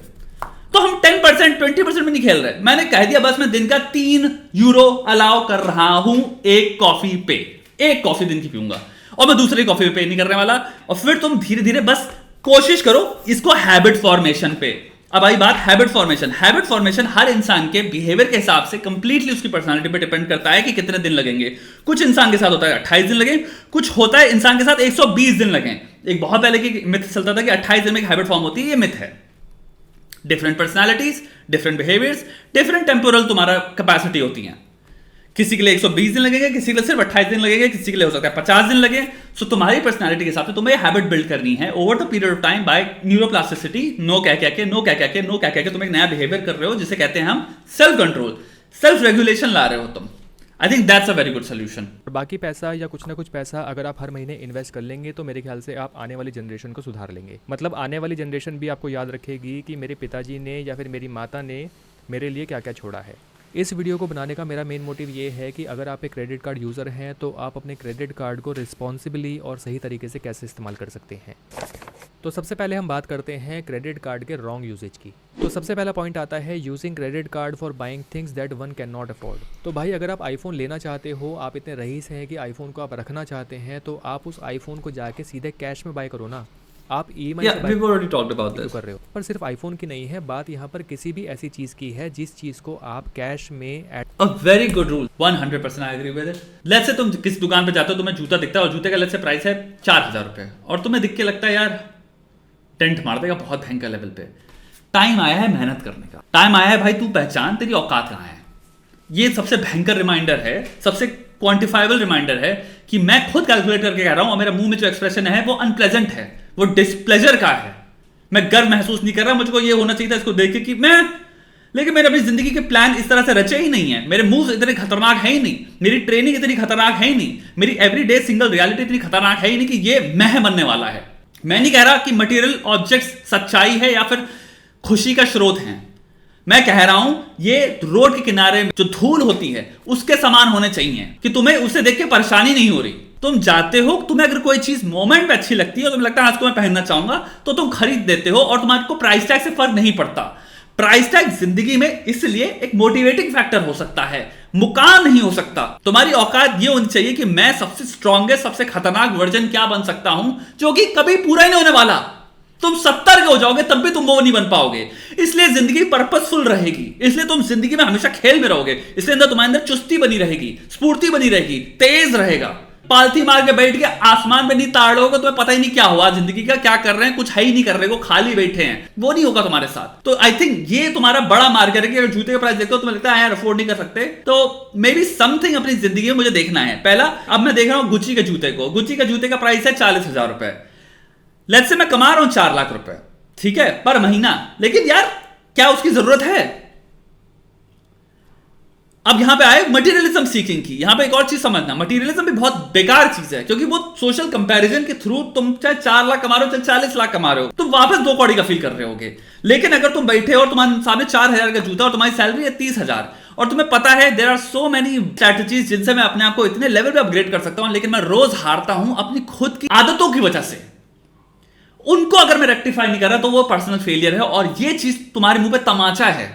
तो हम 10% 20% में नहीं खेल रहे। मैंने कह दिया बस मैं दिन का 3 यूरो अलाउ कर रहा हूं एक कॉफी पे, एक कॉफी दिन की पीऊंगा और मैं दूसरी कॉफी पे नहीं करने वाला। और फिर तुम धीरे धीरे बस कोशिश करो इसको हैबिट फॉर्मेशन पे। अब आई बात हैबिट फॉर्मेशन। हैबिट फॉर्मेशन हर इंसान के बिहेवियर के हिसाब से कंप्लीटली उसकी पर्सनालिटी पे डिपेंड करता है कि कितने दिन लगेंगे। कुछ इंसान के साथ होता है 28 दिन लगे, कुछ होता है इंसान के साथ 120 दिन लगे। एक बहुत पहले की मिथ चलता था कि 28 दिन में एक हैबिट फॉर्म होती है, ये मिथ है। Different personalities, different behaviours, different temporal तुम्हारा कैपेसिटी होती है। किसी के लिए 120 दिन लगेगा, किसी के लिए सिर्फ 28 दिन लगेगा, किसी के लिए हो सकता है 50 दिन लगे। सो तुम्हारी पर्सनालिटी के हिसाब से तुम्हें हैबिट बिल्ड करनी है over the period of time by neuroplasticity. No कह के तुम एक नया बिहेवियर कर रहे हो जिसे कहते हैं हम सेल्फ कंट्रोल, सेल्फ रेगुलेशन ला रहे हो तुम। I think that's a very good solution. और बाकी पैसा या कुछ ना कुछ पैसा अगर आप हर महीने इन्वेस्ट कर लेंगे तो मेरे ख्याल से आप आने वाली जनरेशन को सुधार लेंगे। मतलब आने वाली जनरेशन भी आपको याद रखेगी कि मेरे पिताजी ने या फिर मेरी माता ने मेरे लिए क्या क्या छोड़ा है। इस वीडियो को बनाने का मेरा मेन मोटिव ये है कि अगर आप एक क्रेडिट कार्ड यूज़र हैं तो आप अपने क्रेडिट कार्ड को रिस्पॉन्सिबली और सही तरीके से कैसे इस्तेमाल कर सकते हैं। तो सबसे पहले हम बात करते हैं क्रेडिट कार्ड के रॉन्ग यूजेज की। तो सबसे पहला पॉइंट आता है using credit card for buying things that one can not afford. तो भाई अगर आप आईफोन लेना चाहते हो, आप इतने रईस हैं कि आईफोन को आप रखना चाहते हैं, तो आप उस आईफोन को जाके सीधे कैश में बाय करो ना। आप ईएमआई से we've already talked about this. कर रहे हो। पर सिर्फ आईफोन की नहीं है बात, यहाँ पर किसी भी ऐसी चीज़ की है जिस चीज़ को आप कैश में A very good rule, 100% I agree with it. Let's say तुम किसी दुकान पे जाते हो, तुम्हें जूता दिखता है और जूते का let's say प्राइस है 4000 रुपए और तुम्हें दिख के लगता है यार टेंट मार देगा बहुत भयंकर लेवल पे। टाइम आया है मेहनत करने का, टाइम आया है भाई तू पहचान तेरी औकात कहाँ है। ये सबसे भयंकर रिमाइंडर है, सबसे क्वांटिफाइबल रिमाइंडर है कि मैं खुद कैलकुलेट करके कह रहा हूं और मेरा मुंह में जो एक्सप्रेशन है वो अनप्लेजेंट है, वो डिसप्लेजर का है। मैं गर्व महसूस नहीं कर रहा, मुझको ये होना चाहिए था इसको देख के कि मैं, लेकिन मेरे अपनी जिंदगी के प्लान इस तरह से रचे ही नहीं है, मेरे मूव्स इतने खतरनाक है ही नहीं, मेरी ट्रेनिंग इतनी खतरनाक है ही नहीं, मेरी एवरीडे सिंगल रियलिटी इतनी खतरनाक है ही नहीं कि ये मैं बनने वाला है। मैं नहीं कह रहा कि मटेरियल ऑब्जेक्ट्स सच्चाई है या फिर खुशी का स्रोत है। मैं कह रहा हूं ये रोड के किनारे जो धूल होती है उसके समान होने चाहिए कि तुम्हें उसे देख के परेशानी नहीं हो रही। तुम जाते हो, तुम्हें अगर कोई चीज मोमेंट में अच्छी लगती है और तुम्हें लगता है आज को मैं पहनना चाहूंगा तो तुम खरीद देते हो और तुम्हारे प्राइस टैग से फर्क नहीं पड़ता। प्राइस टैग जिंदगी में इसलिए एक मोटिवेटिंग फैक्टर हो सकता है, मुकाम नहीं हो सकता। तुम्हारी औकात ये होनी चाहिए कि मैं सबसे स्ट्रॉन्गेस्ट, सबसे खतरनाक वर्जन क्या बन सकता हूं जो कि कभी पूरा ही नहीं होने वाला। तुम 70 के हो जाओगे तब भी तुम वो नहीं बन पाओगे। इसलिए जिंदगी पर्पसफुल रहेगी, इसलिए तुम जिंदगी में हमेशा खेल में रहोगे, इसलिए अंदर तुम्हारे अंदर चुस्ती बनी रहेगी, स्फूर्ति बनी रहेगी, तेज रहेगा। पालथी मार के बैठ के आसमान पे नहीं ताड़ लोगे, तुम्हें पता ही नहीं क्या हुआ जिंदगी का, क्या कर रहे हैं, कुछ है ही नहीं कर रहे हो, खाली बैठे हैं, वो नहीं होगा तुम्हारे साथ। तो आई थिंक ये तुम्हारा बड़ा मार्कर है कि अगर जूते का प्राइस देखते हो तुम्हें लगता है यार अफोर्ड नहीं कर सकते, तो मे बी समथिंग अपनी जिंदगी में मुझे देखना है। पहला, अब मैं देख रहा हूं गुच्ची के जूते को, गुच्ची के जूते का प्राइस है 40,000 रुपए। लेट्स से मैं कमा रहा हूं 4 लाख रुपए, ठीक है, पर महीना, लेकिन यार क्या उसकी जरूरत है? अब यहां पे आए मटेरियलिज्म सीकिंग की। यहां पे एक और चीज समझना, मटेरियलिज्म भी बहुत बेकार चीज है क्योंकि वो सोशल कंपैरिजन के थ्रू तुम चाहे 4 लाख कमा रहे हो चाहे 40 लाख कमा रहे हो, तुम वापस 2 कौड़ी का फील कर रहे होगे। लेकिन अगर तुम बैठे हो और तुम्हारे सामने 4000 का जूता और तुम्हारी सैलरी है 30,000 और तुम्हें पता है there are so many strategies जिनसे मैं अपने आप को इतने लेवल पे अपग्रेड कर सकता हूं, लेकिन मैं रोज हारता हूं अपनी खुद की आदतों की वजह से, उनको अगर मैं रेक्टिफाई नहीं कर रहा तो वो पर्सनल फेलियर है। और ये चीज तुम्हारे मुंह पे तमाचा है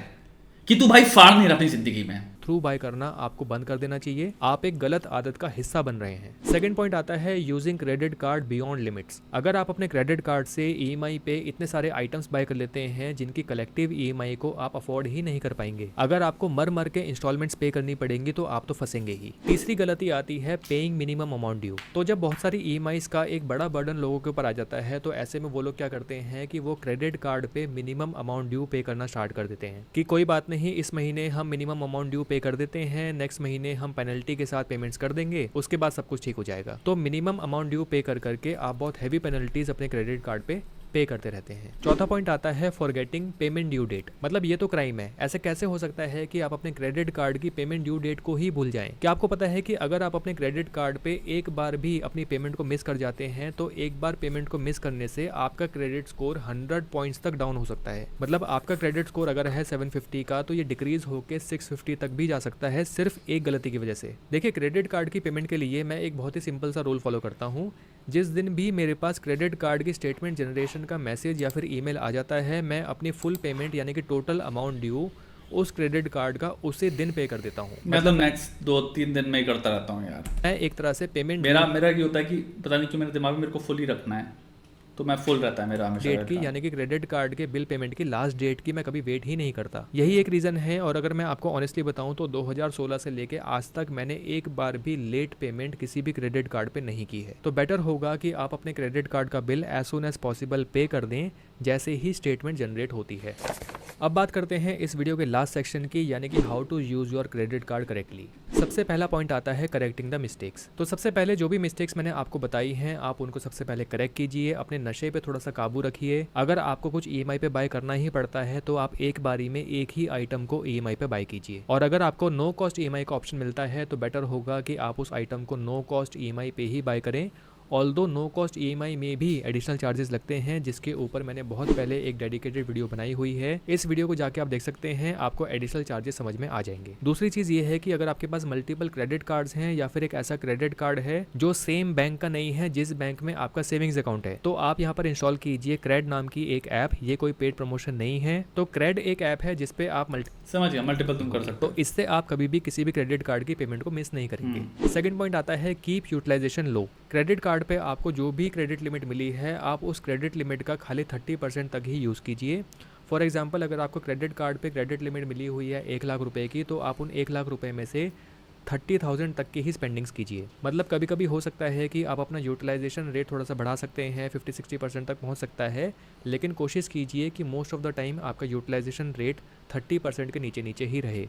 कि तू भाई फाड़ नहीं रहा अपनी जिंदगी में। थ्रू बाय करना आपको बंद कर देना चाहिए, आप एक गलत आदत का हिस्सा बन रहे हैं। सेकंड पॉइंट आता है using credit card beyond limits. अगर आप अपने क्रेडिट कार्ड से ईएमआई पे इतने सारे आइटम्स बाय कर लेते हैं जिनकी कलेक्टिव ईएमआई को आप अफोर्ड ही नहीं कर पाएंगे, अगर आपको मर मर के इंस्टॉलमेंट्स पे करनी पड़ेंगी तो आप तो फंसेंगे ही। तीसरी गलती आती है पेइंग मिनिमम अमाउंट ड्यू। तो जब बहुत सारी ईएमआईज का एक बड़ा बर्डन लोगों के ऊपर आ जाता है तो ऐसे में वो लोग क्या करते हैं कि वो क्रेडिट कार्ड पे मिनिमम अमाउंट ड्यू पे करना स्टार्ट कर देते हैं कि कोई बात नहीं, इस महीने हम मिनिमम अमाउंट ड्यू पे कर देते हैं, नेक्स्ट महीने हम पेनल्टी के साथ पेमेंट्स कर देंगे, उसके बाद सब कुछ ठीक हो जाएगा। तो मिनिमम अमाउंट ड्यू पे कर करके आप बहुत हैवी पेनल्टीज अपने क्रेडिट कार्ड पे पे करते रहते हैं। चौथा पॉइंट आता है फॉरगेटिंग पेमेंट ड्यू डेट। मतलब ये तो क्राइम है। ऐसे कैसे हो सकता है कि आप अपने क्रेडिट कार्ड की पेमेंट ड्यू डेट को ही भूल जाएं? क्या आपको पता है कि अगर आप अपने क्रेडिट कार्ड पे एक बार भी अपनी पेमेंट को मिस कर जाते हैं तो एक बार पेमेंट को मिस करने से आपका क्रेडिट स्कोर 100 पॉइंट्स तक डाउन हो सकता है। मतलब आपका क्रेडिट स्कोर अगर है 750 का तो ये डिक्रीज होकर 650 तक भी जा सकता है सिर्फ एक गलती की वजह से। देखिए, क्रेडिट कार्ड की पेमेंट के लिए मैं एक बहुत ही सिंपल सा रूल फॉलो करता हूँ जिस दिन भी मेरे पास क्रेडिट कार्ड की स्टेटमेंट जनरेशन का मैसेज या फिर ईमेल आ जाता है, मैं अपनी फुल पेमेंट यानी कि टोटल अमाउंट ड्यू उस क्रेडिट कार्ड का उसी दिन पे कर देता हूँ। मैं तो नेक्स्ट 2-3 दिन में ही करता रहता हूँ यार। मैं एक तरह से पेमेंट मेरा ये होता है कि पता नहीं क्यों मेरे दिमाग में मेरे को फुल ही रखना है, तो मैं फुल रहता है मेरा हमेशा डेट की यानी कि क्रेडिट कार्ड के बिल पेमेंट की लास्ट डेट की मैं कभी वेट ही नहीं करता। यही एक रीज़न है। और अगर मैं आपको ऑनेस्टली बताऊं तो 2016 से लेके आज तक मैंने एक बार भी लेट पेमेंट किसी भी क्रेडिट कार्ड पे नहीं की है। तो बेटर होगा कि आप अपने क्रेडिट कार्ड का bill as soon as possible pay कर दें जैसे ही स्टेटमेंट जनरेट होती है। अब बात करते हैं इस वीडियो के लास्ट सेक्शन की, यानी कि how to use your credit card correctly. सबसे पहला पॉइंट आता है करेक्टिंग द मिस्टेक्स। तो सबसे पहले जो भी मिस्टेक्स मैंने आपको बताई हैं आप उनको सबसे पहले करेक्ट कीजिए, अपने नशे पे थोड़ा सा काबू रखिए। अगर आपको कुछ ईएमआई पे बाय करना ही पड़ता है तो आप एक बारी में एक ही आइटम को ईएमआई पे बाय कीजिए। और अगर आपको नो कॉस्ट ईएमआई का ऑप्शन मिलता है तो बेटर होगा कि आप उस आइटम को नो कॉस्ट ईएमआई पे ही बाय करें। ऑल्दो नो कॉस्ट ईएमआई में भी एडिशनल चार्जेस लगते हैं, जिसके ऊपर मैंने बहुत पहले एक डेडिकेटेड वीडियो बनाई हुई है। इस वीडियो को जाके आप देख सकते हैं, आपको एडिशनल चार्जेस समझ में आ जाएंगे। दूसरी चीज़ ये है कि अगर आपके पास मल्टीपल क्रेडिट कार्ड्स हैं या फिर एक ऐसा क्रेडिट कार्ड है जो सेम बैंक का नहीं है जिस बैंक में आपका सेविंग्स अकाउंट है, तो आप यहाँ पर इंस्टॉल कीजिए क्रेड नाम की एक ऐप। ये कोई पेड प्रमोशन नहीं है। तो क्रेड एक ऐप है जिसपे आप समझ गया, मल्टीपल तुम कर सकते हो। तो इससे आप कभी भी किसी भी क्रेडिट कार्ड की पेमेंट को मिस नहीं करेंगे। सेकंड पॉइंट आता है कीप यूटिलाइजेशन लो। क्रेडिट कार्ड पे आपको जो भी क्रेडिट लिमिट मिली है आप उस क्रेडिट लिमिट का खाली 30% तक ही यूज़ कीजिए। फॉर एग्जांपल अगर आपको क्रेडिट कार्ड पे क्रेडिट लिमिट मिली हुई है 1 लाख रुपए की, तो आप उन 1 लाख रुपए में से 30,000 तक की ही स्पेंडिंग्स कीजिए। मतलब कभी कभी हो सकता है कि आप अपना यूटिलाइजेशन रेट थोड़ा सा बढ़ा सकते हैं, 50-60% तक पहुंच सकता है, लेकिन कोशिश कीजिए कि मोस्ट ऑफ द टाइम आपका यूटिलाइजेशन रेट 30% के नीचे नीचे ही रहे।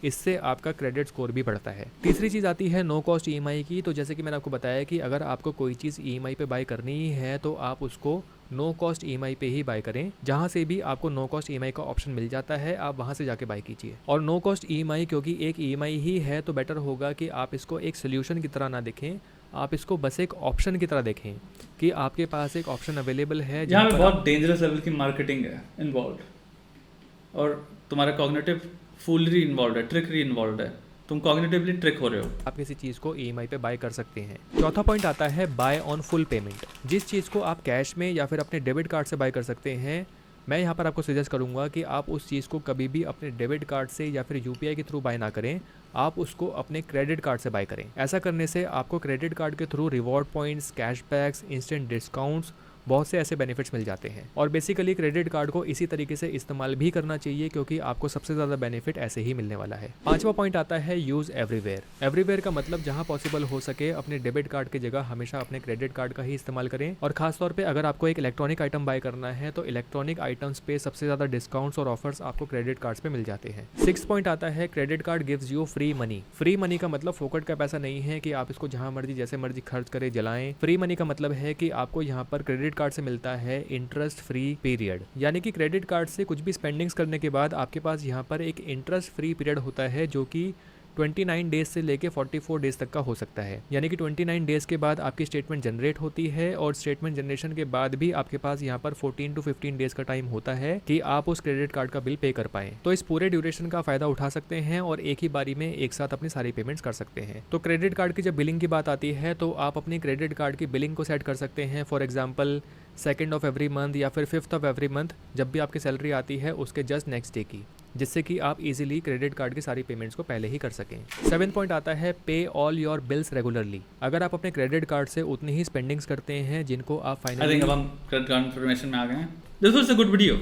इससे आपका क्रेडिट स्कोर भी बढ़ता है। तीसरी चीज़ आती है नो कॉस्ट ईएमआई की। तो जैसे कि मैंने आपको बताया कि अगर आपको कोई चीज़ ईएमआई पे बाय करनी ही है तो आप उसको नो कॉस्ट ईएमआई पे ही बाय करें। जहाँ से भी आपको नो कॉस्ट ईएमआई का ऑप्शन मिल जाता है आप वहाँ से जाके बाय कीजिए। और नो कॉस्ट ईएमआई क्योंकि एक ईएमआई ही है तो बेटर होगा कि आप इसको एक सोल्यूशन की तरह ना देखें, आप इसको बस एक ऑप्शन की तरह देखें कि आपके पास एक ऑप्शन अवेलेबल है जहाँ पे बहुत डेंजरस लेवल की मार्केटिंग है इन्वॉल्व और तुम्हारा कॉग्निटिव फूलरी इन्वॉल्व है, ट्रिकरी इन्वॉल्व है, तुम कॉग्निटिवली ट्रिक हो रहे हो। आप किसी चीज़ को ईएमआई पे बाय कर सकते हैं। चौथा पॉइंट आता है बाय ऑन फुल पेमेंट। जिस चीज़ को आप कैश में या फिर अपने डेबिट कार्ड से बाय कर सकते हैं, मैं यहाँ पर आपको सजेस्ट करूँगा कि आप उस चीज़ को कभी भी अपने डेबिट कार्ड से या फिर यूपीआई के थ्रू बाय ना करें, आप उसको अपने क्रेडिट कार्ड से बाय करें। ऐसा करने से आपको क्रेडिट कार्ड के through reward points, cashbacks, instant discounts, बहुत से ऐसे बेनिफिट्स मिल जाते हैं। और बेसिकली क्रेडिट कार्ड को इसी तरीके से इस्तेमाल भी करना चाहिए क्योंकि आपको सबसे ज़्यादा बेनिफिट ऐसे ही मिलने वाला है। पांचवा पॉइंट आता है यूज़ एवरीवेयर। एवरीवेयर का मतलब जहां पॉसिबल हो सके अपने डेबिट कार्ड की जगह हमेशा अपने क्रेडिट कार्ड का ही इस्तेमाल करें। और खासतौर पे अगर आपको एक इलेक्ट्रॉनिक आइटम बाय करना है तो इलेक्ट्रॉनिक आइटम्स पे सबसे ज़्यादा डिस्काउंट्स और ऑफर्स आपको क्रेडिट कार्ड्स पे मिल जाते हैं। सिक्स पॉइंट आता है credit card gives you free money. Free money का मतलब फोकट का पैसा नहीं है कि आप इसको जहां मर्जी जैसे मर्जी खर्च करें जलाएं। फ्री मनी का मतलब है कि आपको यहाँ पर क्रेडिट कार्ड से मिलता है इंटरेस्ट फ्री पीरियड, यानी कि क्रेडिट कार्ड से कुछ भी स्पेंडिंग्स करने के बाद आपके पास यहाँ पर एक इंटरेस्ट फ्री पीरियड होता है जो कि 29 डेज से लेके 44 डेज तक का हो सकता है। यानी कि 29 डेज के बाद आपकी स्टेटमेंट जनरेट होती है और स्टेटमेंट जनरेशन के बाद भी आपके पास यहाँ पर 14 to 15 डेज का टाइम होता है कि आप उस क्रेडिट कार्ड का बिल पे कर पाएं। तो इस पूरे ड्यूरेशन का फायदा उठा सकते हैं और एक ही बारी में एक साथ अपनी सारी पेमेंट्स कर सकते हैं। तो क्रेडिट कार्ड की जब बिलिंग की बात आती है तो आप अपनी क्रेडिट कार्ड की बिलिंग को सेट कर सकते हैं। For example 2nd of every month या फिर 5th ऑफ एवरी मंथ, जब भी आपकी सैलरी आती है उसके जस्ट नेक्स्ट डे की, जिससे कि आप इजीली क्रेडिट कार्ड की सारी पेमेंट्स को पहले ही कर सकें। 7th पॉइंट आता है पे ऑल योर बिल्स रेगुलरली। अगर आप अपने क्रेडिट कार्ड से उतनी ही स्पेंडिंग्स करते हैं जिनको आप फाइनली अब हम क्रेडिट कार्ड इन्फॉर्मेशन में आ गए हैं। This was a good video.